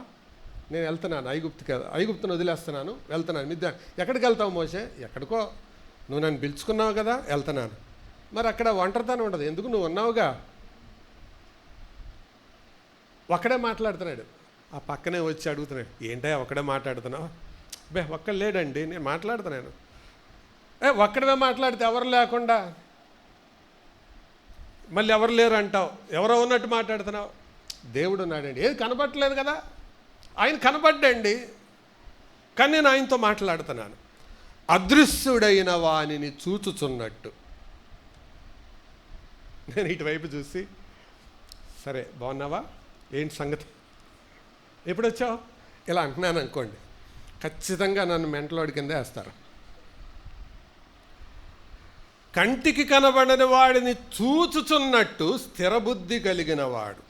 నేను వెళ్తున్నాను ఐగుప్తును వదిలేస్తున్నాను, వెళ్తున్నాను. ఎక్కడికి వెళ్తావు మోసే? ఎక్కడికో, నువ్వు నన్ను పిలుచుకున్నావు కదా, వెళ్తున్నాను. మరి అక్కడ ఒంటరితనం ఉండదు, ఎందుకు? నువ్వు ఉన్నావుగా. ఒక్కడే మాట్లాడుతున్నాడు. ఆ పక్కనే వచ్చి అడుగుతున్నాడు, ఏంటో ఒక్కడే మాట్లాడుతున్నావు? ఒక్కడు లేడండి, నేను మాట్లాడుతున్నాను. ఒక్కడవే మాట్లాడితే ఎవరు లేకుండా మళ్ళీ ఎవరు లేరు అంటావు, ఎవరో ఉన్నట్టు మాట్లాడుతున్నావు. దేవుడు ఉన్నాడండి. ఏది కనపడట్లేదు కదా? ఆయన కనపడ్డండి, కానీ నేను ఆయనతో మాట్లాడుతున్నాను. అదృశ్యుడైన వానిని చూచుచున్నట్టు. నేను ఇటువైపు చూసి, సరే బాగున్నావా, ఏంటి సంగతి, ఎప్పుడు వచ్చావు, ఇలా అంటున్నాను అనుకోండి, ఖచ్చితంగా నన్ను మెంటలోడి కింద వేస్తారు. కంటికి కనబడని వాడిని చూచుచున్నట్టు స్థిరబుద్ధి కలిగిన వాడు.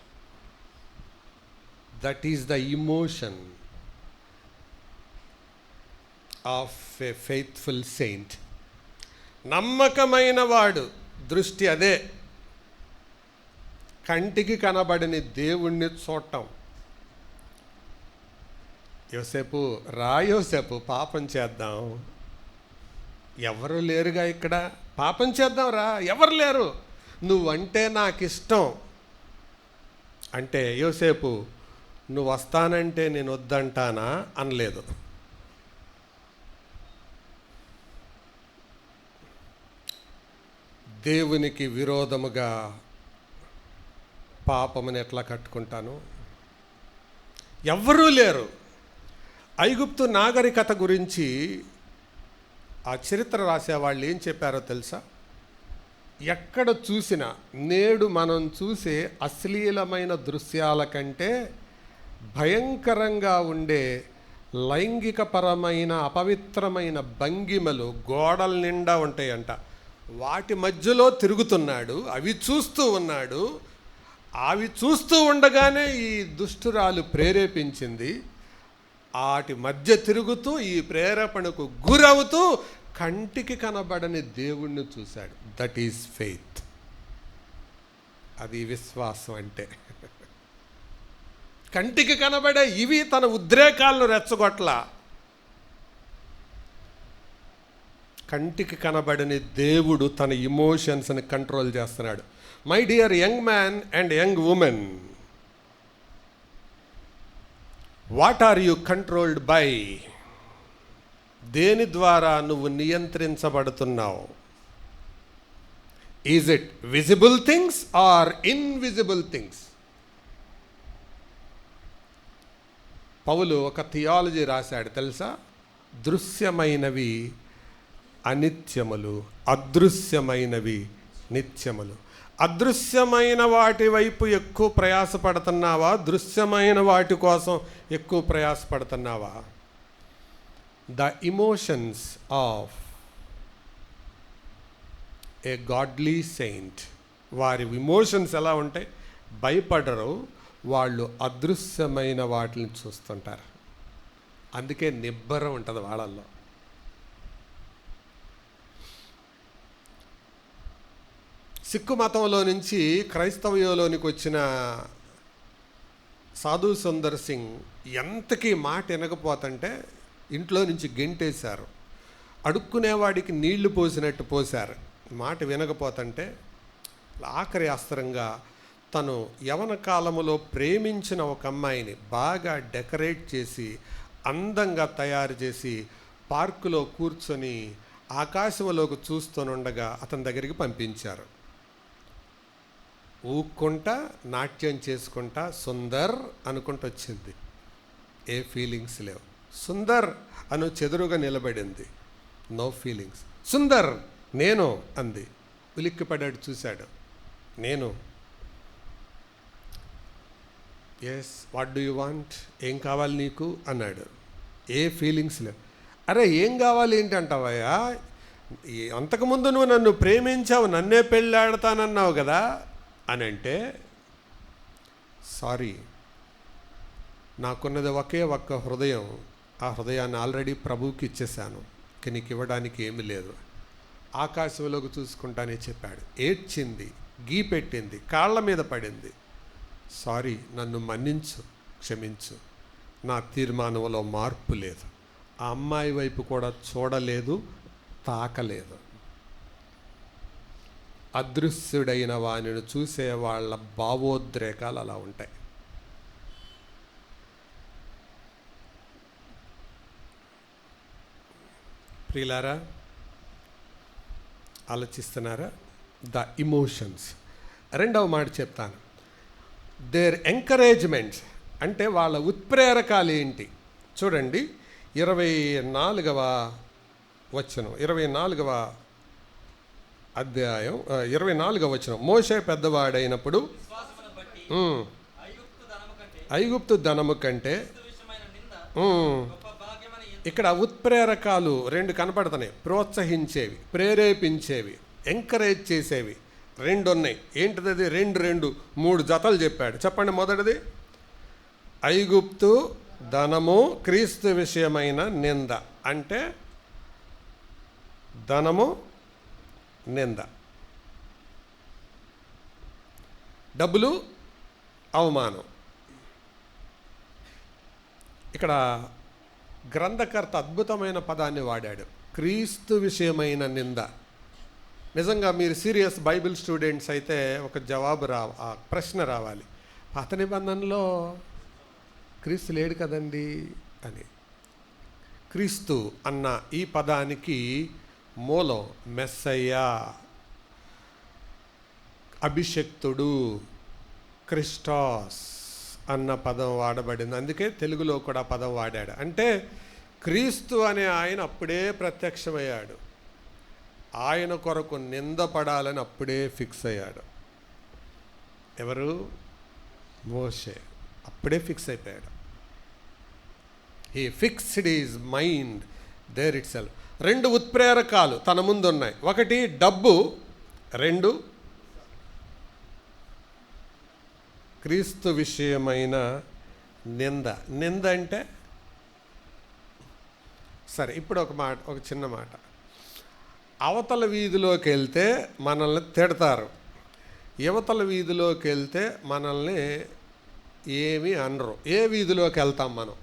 That is the emotion of a faithful Saint. నమ్మకమైన వాడు దృష్టి అదే, కంటికి కనబడని దేవుణ్ణి చూడటం. యోసేపు పాపం చేద్దాం, ఎవరు లేరుగా ఇక్కడ, పాపం చేద్దాం రా, ఎవరు లేరు, నువ్వంటే నాకు ఇష్టం అంటే యోసేపు నువ్వు వస్తానంటే నేను వద్దంటానా అనలేదు. దేవునికి విరోధముగా పాపముని ఎట్లా కట్టుకుంటాను? ఎవ్వరూ లేరు. ఐగుప్తు నాగరికత గురించి ఆ చరిత్ర రాసేవాళ్ళు ఏం చెప్పారో తెలుసా? ఎక్కడ చూసినా నేడు మనం చూసే అశ్లీలమైన దృశ్యాల కంటే భయంకరంగా ఉండే లైంగికపరమైన అపవిత్రమైన భంగిమలు గోడల నిండా ఉంటాయంట. వాటి మధ్యలో తిరుగుతున్నాడు, అవి చూస్తూ ఉన్నాడు. అవి చూస్తూ ఉండగానే ఈ దుష్టురాలు ప్రేరేపించింది. వాటి మధ్య తిరుగుతూ ఈ ప్రేరేపణకు గురవుతూ కంటికి కనబడని దేవుణ్ణి చూశాడు. That is faith. అది విశ్వాసం అంటే. కంటికి కనబడే ఇవి తన ఉద్రేకాలను రెచ్చగొట్ల. కంటికి కనబడని దేవుడు తన ఇమోషన్స్ని కంట్రోల్ చేస్తున్నాడు. My dear young man and young women, what are you controlled by? దేని ద్వారా నువ్వు నియంత్రించబడుతున్నావు? Is it visible things or invisible things? పౌలు ఒక థియాలజీ రాశాడు తెలుసా? దృశ్యమైనవి అనిత్యములు, అదృశ్యమైనవి నిత్యములు. అదృశ్యమైన వాటి వైపు ఎక్కువ ప్రయాసపడుతున్నావా? దృశ్యమైన వాటి కోసం ఎక్కువ ప్రయాసపడుతున్నావా? The emotions of a godly saint. వారి ఇమోషన్స్ ఎలా ఉంటాయి? భయపడరు, వాళ్ళు అదృశ్యమైన వాటిని చూస్తుంటారు. అందుకే నిబ్బరం ఉంటుంది వాళ్ళల్లో. సిక్కు మతంలో నుంచి క్రైస్తవ్యంలోనికి వచ్చిన సాధు సుందర్ సింగ్ ఎంతకీ మాట వినకపోతుంటే ఇంట్లో నుంచి గెంటేశారు. అడుక్కునేవాడికి నీళ్లు పోసినట్టు పోశారు. మాట వినకపోతుంటే ఆఖరి అస్త్రంగా తను యవన కాలములో ప్రేమించిన ఒక అమ్మాయిని బాగా డెకరేట్ చేసి అందంగా తయారు చేసి పార్కులో కూర్చొని ఆకాశంలోకి చూస్తూనుండగా అతని దగ్గరికి పంపించారు. ఊక్కుంటా నాట్యం చేసుకుంటా సుందర్ అనుకుంటూ వచ్చింది. ఏ ఫీలింగ్స్ లేవు. సుందర్ అను చెదురుగా నిలబడింది. No feelings. సుందర్ నేను అంది. ఉలిక్కిపడ్డాడు, చూశాడు. నేను. Yes, what do you want? ఏం కావాలి నీకు అన్నాడు. ఏ ఫీలింగ్స్ లేవు. అరే ఏం కావాలి ఏంటి అంటావయ్యా? అంతకుముందు నువ్వు నన్ను ప్రేమించావు, నన్నే పెళ్ళాడతానన్నావు కదా అని అంటే, సారీ, నాకున్నది ఒకే ఒక్క హృదయం. ఆ హృదయాన్ని ఆల్రెడీ ప్రభువుకి ఇచ్చేశాను, నీకు ఇవ్వడానికి ఏమీ లేదు. ఆకాశంలోకి చూసుకుంటానే చెప్పాడు. ఏడ్చింది, గీ పెట్టింది, కాళ్ళ మీద పడింది. సారీ, నన్ను మన్నించు, క్షమించు, నా తీర్మానంలో మార్పు లేదు. ఆ అమ్మాయి వైపు కూడా చూడలేదు, తాకలేదు. అదృశ్యుడైన వానిని చూసే వాళ్ళ భావోద్రేకాలు అలా ఉంటాయి. ప్రియులారా, ఆలోచిస్తున్నారా? The emotions. రెండవ మాట చెప్తాను. దేర్ ఎంకరేజ్మెంట్స్ అంటే వాళ్ళ ఉత్ప్రేరకాలు ఏంటి చూడండి. 24వ వచనం, 24వ అధ్యాయం 24వ వచనం. మోషే పెద్దవాడైనప్పుడు ఐగుప్తు ధనము కంటే ఇక్కడ ఉత్ప్రేరకాలు రెండు కనపడుతున్నాయి. ప్రోత్సహించేవి, ప్రేరేపించేవి, ఎంకరేజ్ చేసేవి రెండు ఉన్నాయి. ఏంటిది అది? రెండు 3 జతలు చెప్పాడు. చెప్పండి. మొదటిది ఐగుప్తు ధనము క్రీస్తు విషయమైన నింద. అంటే ధనము నింద, డబ్బులు అవమానం. ఇక్కడ గ్రంథకర్త అద్భుతమైన పదాన్ని వాడాడు, క్రీస్తు విషయమైన నింద. నిజంగా మీరు సీరియస్ బైబిల్ స్టూడెంట్స్ అయితే ఒక జవాబు ప్రశ్న రావాలి. పాత నిబంధనలో క్రీస్తు లేడు కదండి అని. క్రీస్తు అన్న ఈ పదానికి మూలం మెస్సయ్యా, అభిషక్తుడు, క్రిస్టాస్ అన్న పదం వాడబడింది. అందుకే తెలుగులో కూడా పదం వాడాడు. అంటే క్రీస్తు అనే ఆయన అప్పుడే ప్రత్యక్షమయ్యాడు. ఆయన కొరకు నిందపడాలని అప్పుడే ఫిక్స్ అయ్యాడు. ఎవరు? మోషే. అప్పుడే ఫిక్స్ అయిపోయాడు. He fixed his mind there itself. 2 ఉత్ప్రేరకాలు తన ముందు ఉన్నాయి. ఒకటి డబ్బు, 2 క్రీస్తు విషయమైన నింద. నింద అంటే సరే, ఇప్పుడు ఒక చిన్న మాట. అవతల వీధిలోకి వెళ్తే మనల్ని తిడతారు, యువతల వీధిలోకి వెళ్తే మనల్ని ఏమీ అనరు. ఏ వీధిలోకి వెళ్తాం మనం?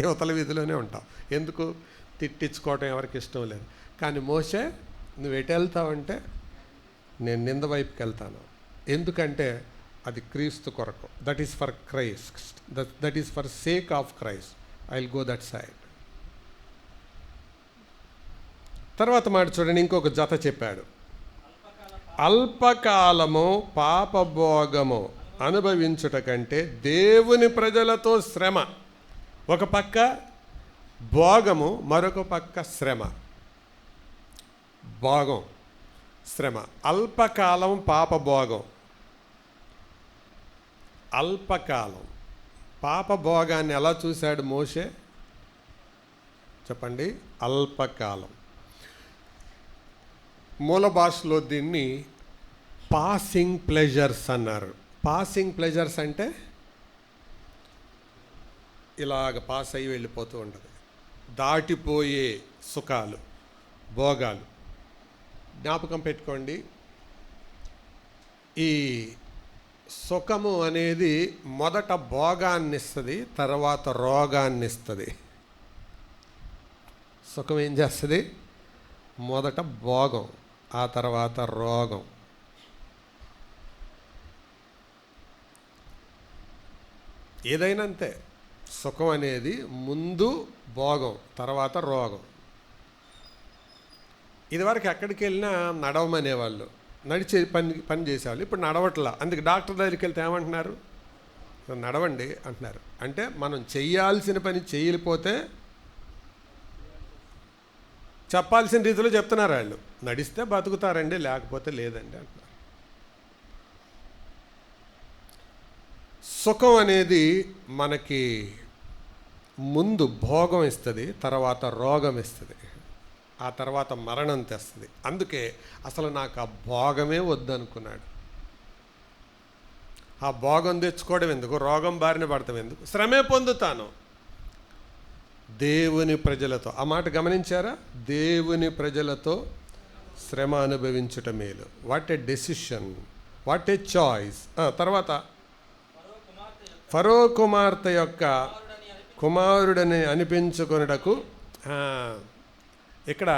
యువతల వీధిలోనే ఉంటాం. ఎందుకు? తిట్టించుకోవటం ఎవరికి ఇష్టం లేదు. కానీ మోషే, నువ్వు ఎటు వెళ్తావంటే నేను నింద వైపుకి వెళ్తాను. ఎందుకంటే అది క్రీస్తు కొరకు. That is for Christ, that is for sake of Christ. I will go that side. తర్వాత మాట చూడండి, ఇంకొక జత చెప్పాడు. అల్పకాలము పాపభోగము అనుభవించుట కంటే దేవుని ప్రజలతో శ్రమ. ఒక పక్క భోగము, మరొక పక్క శ్రమ. భోగం, శ్రమ. అల్పకాలం పాపభోగం. అల్పకాలం పాపభోగాన్ని ఎలా చూశాడు మోషే? చెప్పండి. అల్పకాలం. మూల భాషలో దీన్ని పాసింగ్ ప్లెజర్స్ అన్నారు. పాసింగ్ ప్లెజర్స్ అంటే ఇలాగ పాస్ అయ్యి వెళ్ళిపోతూ ఉంటుంది. దాటిపోయే సుఖాలు, భోగాలు. జ్ఞాపకం పెట్టుకోండి, ఈ సుఖము అనేది మొదట భోగాన్ని ఇస్తుంది, తర్వాత రోగాన్ని ఇస్తుంది. సుఖం ఏం చేస్తుంది? మొదట భోగం, ఆ తర్వాత రోగం. ఏదైనా అంతే, సుఖం అనేది ముందు భోగం, తర్వాత రోగం. ఇదివరకు ఎక్కడికి వెళ్ళినా నడవమనేవాళ్ళు, నడిచే పని చేసేవాళ్ళు. ఇప్పుడు నడవట్లా. అందుకే డాక్టర్ దగ్గరికి వెళ్తే ఏమంటున్నారు? నడవండి అంటున్నారు. అంటే మనం చెయ్యాల్సిన పని చేయలేకపోతే చెప్పాల్సిన రీతిలో చెప్తున్నారు వాళ్ళు. నడిస్తే బతుకుతారండి, లేకపోతే లేదండి అంటున్నారు. సుఖం అనేది మనకి ముందు భోగం ఇస్తుంది, తర్వాత రోగం ఇస్తుంది, ఆ తర్వాత మరణం తెస్తుంది. అందుకే అసలు నాకు ఆ భోగమే వద్దనుకున్నాడు. ఆ భోగం తెచ్చుకోవడం ఎందుకు? రోగం బారిన పడతాం ఎందుకు? శ్రమే పొందుతాను. దేవుని ప్రజలతో, ఆ మాట గమనించారా? దేవుని ప్రజలతో శ్రమ అనుభవించుట మేలు. What a decision, what a choice. తర్వాత ఫరో కుమార్తె యొక్క కుమారుడని అనిపించుకొనుటకు, ఇక్కడ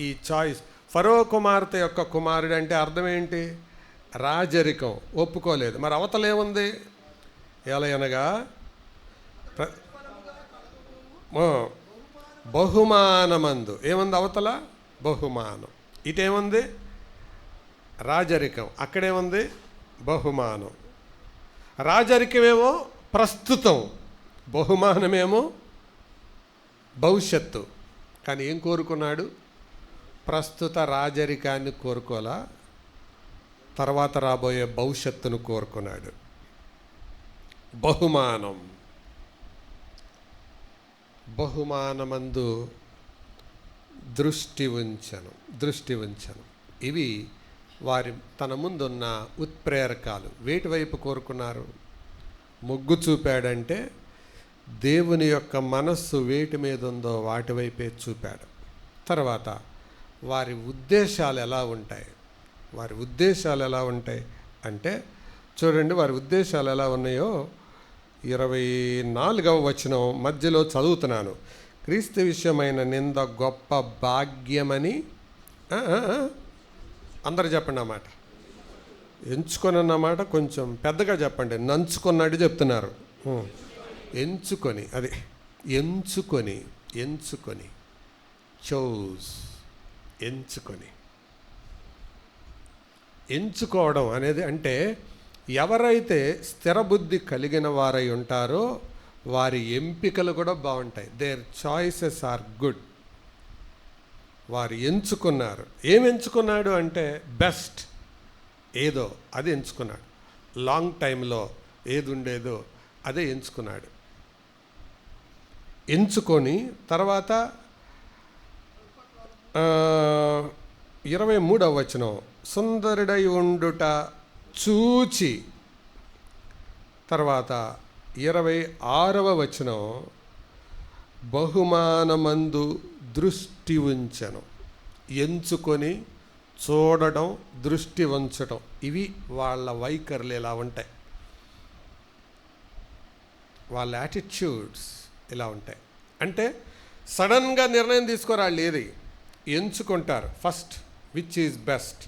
ఈ చాయిస్. ఫరో కుమార్తె యొక్క కుమారుడు అంటే అర్థం ఏంటి? రాజరికం ఒప్పుకోలేదు. మరి అవతల ఏముంది? ఎలయనగా బహుమానమందు ఏముంది? అవతల బహుమానం. ఇటేముంది? రాజరికం. అక్కడేముంది? బహుమానం. రాజరికమేమో ప్రస్తుతం, బహుమానమేమో భవిష్యత్తు. కానీ ఏం కోరుకున్నాడు? ప్రస్తుత రాజరికాన్ని కోరుకోలా, తర్వాత రాబోయే భవిష్యత్తును కోరుకున్నాడు. బహుమానం. బహుమానమందు దృష్టి ఉంచను. ఇవి వారి తన ముందున్న ఉత్ప్రేరకాలు. వేటి వైపు కోరుకున్నారు? మొగ్గు చూపాడంటే దేవుని యొక్క మనస్సు వేటి మీద ఉందో వాటి వైపే చూపాడు. తర్వాత వారి ఉద్దేశాలు ఎలా ఉంటాయి? అంటే చూడండి, వారి ఉద్దేశాలు ఎలా ఉన్నాయో 24వ వచనం మధ్యలో చదువుతున్నాను. క్రీస్తు విషయమైన నింద గొప్ప భాగ్యమని, అందరు చెప్పండి అన్నమాట. ఎంచుకొని అన్నమాట కొంచెం పెద్దగా చెప్పండి. నంచుకున్నట్టు చెప్తున్నారు. ఎంచుకొని, అది ఎంచుకొని చోజ్, ఎంచుకోవడం అనేది అంటే ఎవరైతే స్థిర బుద్ధి కలిగిన వారై ఉంటారో వారి ఎంపికలు కూడా బాగుంటాయి. Their choices are good. వారు ఎంచుకున్నారు. ఏం ఎంచుకున్నాడు అంటే బెస్ట్ ఏదో అది ఎంచుకున్నాడు. లాంగ్ టైంలో ఏది ఉండేదో అదే ఎంచుకున్నాడు. ఎంచుకొని తర్వాత 23వ వచనం, సుందరుడై ఉండుట చూచి. తర్వాత 26వ వచనం, బహుమానమందు దృష్టి ఉంచెను. ఎంచుకొని చూడడం, దృష్టి ఉంచడం, ఇవి వాళ్ళ వైఖరులు ఇలా ఉంటాయి. వాళ్ళ యాటిట్యూడ్స్ ఇలా ఉంటాయి. అంటే సడన్గా నిర్ణయం తీసుకోరాళ్ళు. ఏది ఎంచుకుంటారు ఫస్ట్, విచ్ ఈజ్ బెస్ట్.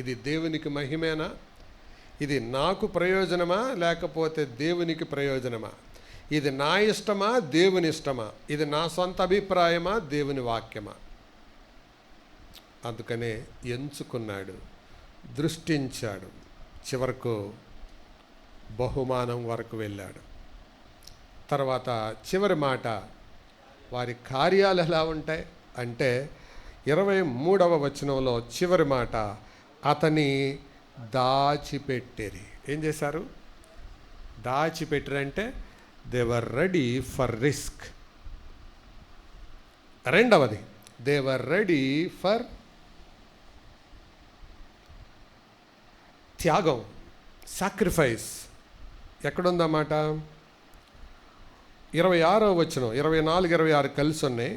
ఇది దేవునికి మహిమేనా? ఇది నాకు ప్రయోజనమా లేకపోతే దేవునికి ప్రయోజనమా? ఇది నా ఇష్టమా దేవుని ఇష్టమా? ఇది నా సొంత అభిప్రాయమా దేవుని వాక్యమా? అందుకనే ఎంచుకున్నాడు, దృష్టించాడు, చివరకు బహుమానం వరకు వెళ్ళాడు. తర్వాత చివరి మాట, వారి కార్యాలు ఎలా ఉంటాయి అంటే 23వ వచనంలో చివరి మాట, అతని దాచిపెట్టిరి. ఏం చేశారు? దాచిపెట్టిరంటే they were ready for risk. రెండవది, దే వర్ రెడీ ఫర్ త్యాగం, సాక్రిఫైస్ ఎక్కడుందన్నమాట? 26వ వచనం, 24, 26 కలిసి ఉన్నాయి.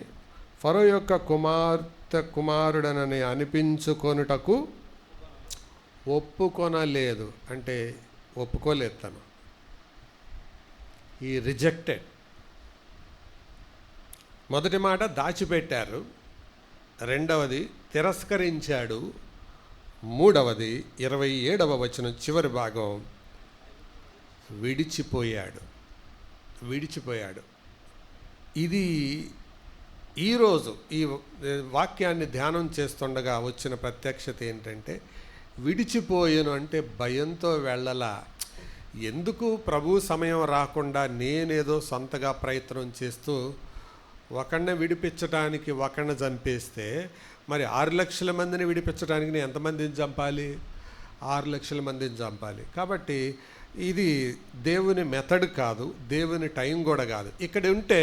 ఫరో యొక్క కుమారుడనని అనిపించుకొనుటకు ఒప్పుకొనలేదు. అంటే ఒప్పుకోలేదు తను. ఈ రిజెక్టెడ్. మొదటి మాట దాచిపెట్టారు, రెండవది తిరస్కరించాడు, మూడవది 27వ వచనం చివరి భాగం విడిచిపోయాడు. ఇది ఈరోజు ఈ వాక్యాన్ని ధ్యానం చేస్తుండగా వచ్చిన ప్రత్యక్షత ఏంటంటే, విడిచిపోయాను అంటే భయంతో వెళ్ళలా. ఎందుకు ప్రభు సమయం రాకుండా నేనేదో సొంతగా ప్రయత్నం చేస్తూ ఒకడిని విడిపించడానికి ఒకడిని చంపేస్తే, మరి 6 లక్షల మందిని విడిపించడానికి నేను ఎంతమందిని చంపాలి? 6 లక్షల మందిని చంపాలి. కాబట్టి ఇది దేవుని మెథడ్ కాదు, దేవుని టైం కూడా కాదు. ఇక్కడ ఉంటే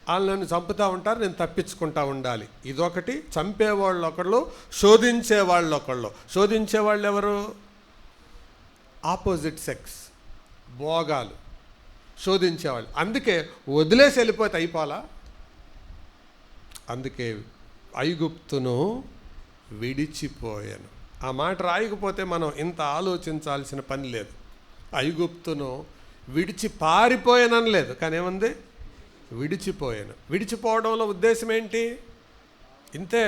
వాళ్ళు నన్ను చంపుతూ ఉంటారు, నేను తప్పించుకుంటూ ఉండాలి. ఇదొకటి. చంపేవాళ్ళు ఒకళ్ళు, శోధించేవాళ్ళు ఒకళ్ళు. శోధించేవాళ్ళు ఎవరు? ఆపోజిట్ సెక్స్, భోగాలు శోధించేవాళ్ళు. అందుకే వదిలేసి వెళ్ళిపోతే అయిపోలా. అందుకే ఐగుప్తును విడిచిపోయాను. ఆ మాట రాయకపోతే మనం ఇంత ఆలోచించాల్సిన పని లేదు. ఐగుప్తును విడిచి పారిపోయానని లేదు, కానీ ఏముంది? విడిచిపోయాను. విడిచిపోవడంలో ఉద్దేశం ఏంటి? ఇంతే.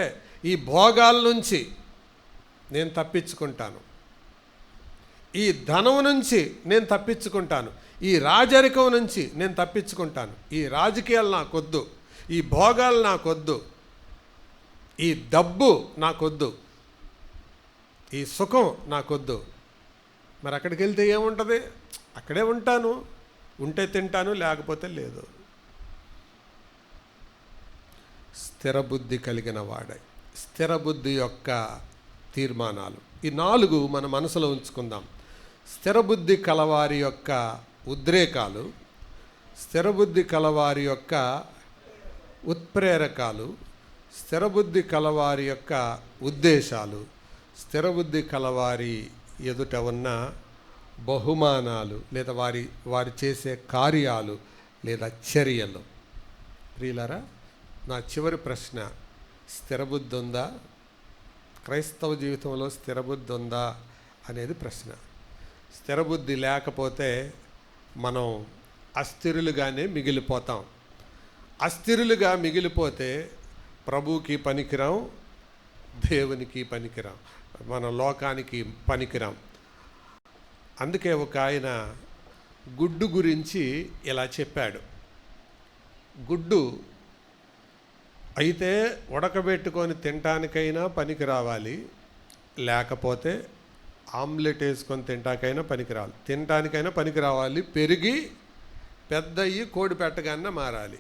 ఈ భోగాల నుంచి నేను తప్పించుకుంటాను, ఈ ధనం నుంచి నేను తప్పించుకుంటాను, ఈ రాజరికం నుంచి నేను తప్పించుకుంటాను. ఈ రాజకీయాలు నాకొద్దు, ఈ భోగాలు నాకొద్దు, ఈ డబ్బు నాకొద్దు, ఈ సుఖం నాకొద్దు. మరి అక్కడికి వెళ్తే ఏముంటుంది? అక్కడే ఉంటాను, ఉంటే తింటాను, లేకపోతే లేదు. స్థిరబుద్ధి కలిగిన వాడై, స్థిరబుద్ధి యొక్క తీర్మానాలు, ఈ 4 మన మనసులో ఉంచుకుందాం. స్థిరబుద్ధి కలవారి యొక్క ఉద్రేకాలు, స్థిరబుద్ధి కలవారి యొక్క ఉత్ప్రేరకాలు, స్థిరబుద్ధి కలవారి యొక్క ఉద్దేశాలు, స్థిరబుద్ధి కలవారి ఎదుట ఉన్న బహుమానాలు, లేదా వారి చేసే కార్యాలు లేదా చర్యలు. ప్రియులారా, నా చివరి ప్రశ్న, స్థిరబుద్ధి ఉందా? క్రైస్తవ జీవితంలో స్థిరబుద్ధి ఉందా అనేది ప్రశ్న. స్థిరబుద్ధి లేకపోతే మనం అస్థిరులుగానే మిగిలిపోతాం. అస్థిరులుగా మిగిలిపోతే ప్రభువుకి పనికిరాం, దేవునికి పనికిరాం, మన లోకానికి పనికిరాం. అందుకే ఒక ఆయన గుడ్డు గురించి ఇలా చెప్పాడు. గుడ్డు అయితే ఉడకబెట్టుకొని తినటానికైనా పనికి రావాలి, లేకపోతే ఆమ్లెట్ వేసుకొని తినటానికైనా పనికి రావాలి, తినటానికైనా పనికి రావాలి, పెరిగి పెద్దయ్యి కోడి పెట్టగానే మారాలి.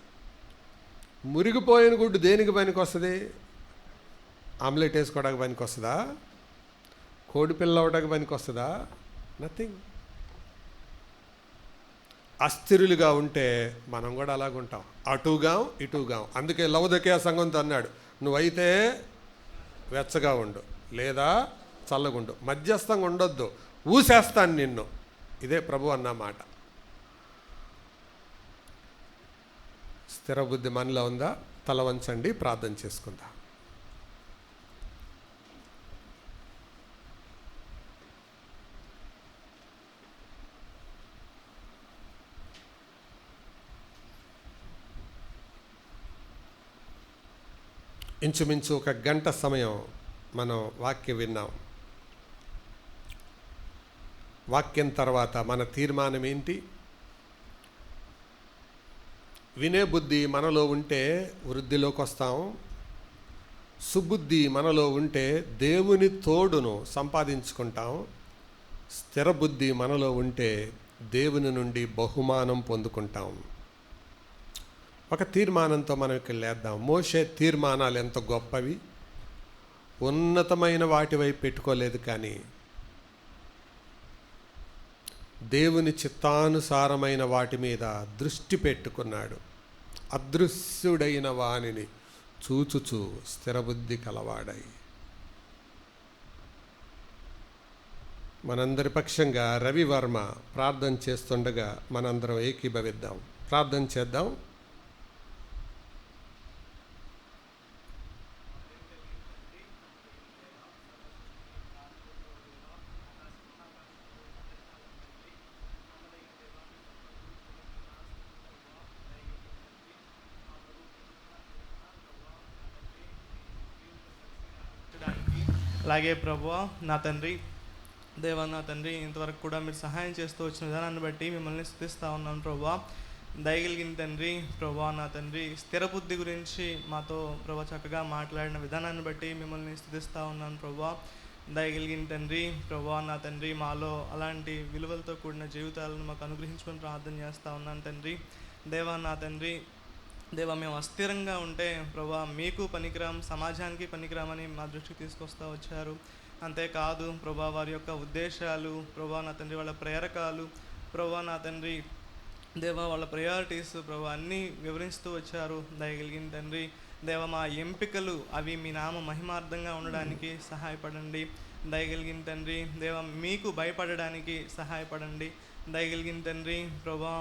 మురిగిపోయిన గుడ్డు దేనికి పనికి వస్తుంది? ఆమ్లెట్ వేసుకోవడానికి పనికి వస్తుందా? కోడి పిల్ల అవడానికి పనికి వస్తుందా? నథింగ్. అస్థిరులుగా ఉంటే మనం కూడా అలాగుంటాం, అటుగాం ఇటుగాం. అందుకే లవోదికయ సంఘంతో అన్నాడు, నువ్వైతే వెచ్చగా ఉండు, లేదా చల్లగుండు, మధ్యస్థంగా ఉండొద్దు, ఊసేస్తాను నిన్ను. ఇదే ప్రభు అన్న మాట. స్థిర బుద్ధి మనలో ఉందా? తల వంచండి, ప్రార్థన చేసుకుందాం. ఇంచుమించు 1 గంట సమయం మనం వాక్యం విన్నాం. వాక్యం తర్వాత మన తీర్మానం ఏంటి? వినే బుద్ధి మనలో ఉంటే వృద్ధిలోకి వస్తాం. సుబుద్ధి మనలో ఉంటే దేవుని తోడును సంపాదించుకుంటాం. స్థిర బుద్ధి మనలో ఉంటే దేవుని నుండి బహుమానం పొందుకుంటాం. ఒక తీర్మానంతో మనం ఇక్కడ లేద్దాం. మోషే తీర్మానాలు ఎంత గొప్పవి! ఉన్నతమైన వాటి వైపు పెట్టుకోలేదు, కానీ దేవుని చిత్తానుసారమైన వాటి మీద దృష్టి పెట్టుకున్నాడు. అదృశ్యుడైన వానిని చూచుచు స్థిరబుద్ధి కలవాడై. మనందరి పక్షంగా రవివర్మ ప్రార్థన చేస్తుండగా మనందరం ఏకీభవిద్దాం. ప్రార్థన చేద్దాం. అలాగే ప్రభువా నా తండ్రి, దేవా నా తండ్రి, ఇంతవరకు కూడా మీరు సహాయం చేస్తూ వచ్చిన విధానాన్ని బట్టి మిమ్మల్ని స్తుతిస్తూ ఉన్నాను ప్రభువా. దయగలిగిన తండ్రి, ప్రభువా నా తండ్రి, స్థిర బుద్ధి గురించి మాతో ప్రభువా చక్కగా మాట్లాడిన విధానాన్ని బట్టి మిమ్మల్ని స్తుతిస్తూ ఉన్నాను ప్రభువా. దయగలిగిన తండ్రి, ప్రభువా నా తండ్రి, మాలో అలాంటి విలువలతో కూడిన జీవితాలను మాకు అనుగ్రహించుకొని ప్రార్థన చేస్తూ ఉన్నాను తండ్రి. దేవా నా తండ్రి, దేవా మేము అస్థిరంగా ఉంటే ప్రభా మీకు పనికిరాం, సమాజానికి పనికిరామని మా దృష్టికి తీసుకొస్తూ వచ్చారు. అంతేకాదు ప్రభా వారి యొక్క ఉద్దేశాలు, ప్రభా నా తండ్రి, వాళ్ళ ప్రేరకాలు, ప్రభా నా తండ్రి, దేవా వాళ్ళ ప్రయారిటీస్ ప్రభా అన్నీ వివరిస్తూ వచ్చారు. దయగలిగిన తండ్రి, దేవ మా ఎంపికలు అవి మీ నామ మహిమార్థంగా ఉండడానికి సహాయపడండి. దయగలిగిన తండ్రి, దేవ మీకు భయపడడానికి సహాయపడండి. దయగలిగిన తండ్రి, ప్రభా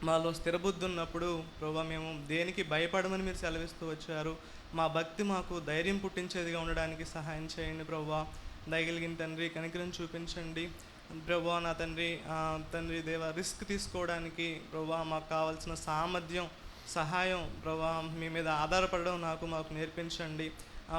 మాలో స్థిరబుద్ధి ఉన్నప్పుడు ప్రభా మేము దేనికి భయపడమని మీరు సెలవిస్తూ వచ్చారు. మా భక్తి మాకు ధైర్యం పుట్టించేదిగా ఉండడానికి సహాయం చేయండి ప్రభా. దయగలిగిన తండ్రి, కనికరం చూపించండి ప్రభా నా తండ్రి. తండ్రి దేవ రిస్క్ తీసుకోవడానికి ప్రభా మాకు కావాల్సిన సామర్థ్యం, సహాయం ప్రభా మీ మీద ఆధారపడడం మాకు నేర్పించండి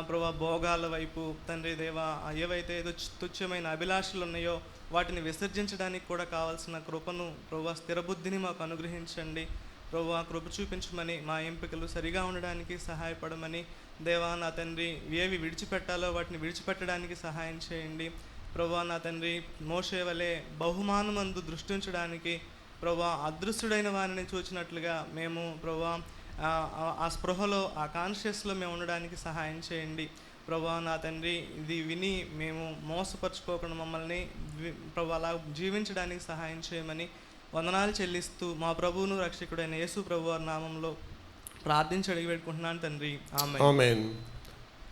ప్రభా. భోగాల వైపు తండ్రి దేవ ఏవైతే ఏదో తుచ్చమైన అభిలాషలు ఉన్నాయో వాటిని విసర్జించడానికి కూడా కావాల్సిన కృపను ప్రభా, స్థిరబుద్ధిని మాకు అనుగ్రహించండి ప్రభా. కృప చూపించమని, మా ఎంపికలు సరిగా ఉండడానికి సహాయపడమని దేవా నా తండ్రి. ఏవి విడిచిపెట్టాలో వాటిని విడిచిపెట్టడానికి సహాయం చేయండి ప్రభా నా తండ్రి. మోషే వలె బహుమానమందు దృష్టి ఉంచడానికి ప్రభా, అదృశ్యుడైన వారిని చూచినట్లుగా మేము ప్రభా ఆ స్పృహలో, ఆ కాన్షియస్లో మేము ఉండడానికి సహాయం చేయండి ప్రభా నా తండ్రి. ఇది విని మేము మోసపరుచుకోకుండా మమ్మల్ని ప్రభా అలా జీవించడానికి సహాయం చేయమని వందనాలు చెల్లిస్తూ మా ప్రభువును రక్షకుడైన యేసు ప్రభు వారి నామంలో ప్రార్థించి అడిగి పెట్టుకుంటున్నాను తండ్రి. ఆమేన్.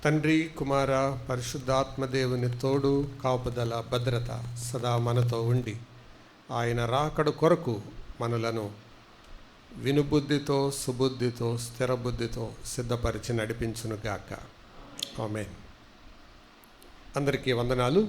తండ్రి, కుమార, పరిశుద్ధాత్మదేవుని తోడు, కాపుదల, భద్రత సదా మనతో ఉండి ఆయన రాకడ కొరకు మనలను వినుబుద్ధితో, సుబుద్ధితో, స్థిరబుద్ధితో సిద్ధపరిచి నడిపించునుగాక. ఆమేన్. అందరికీ వందనాలు.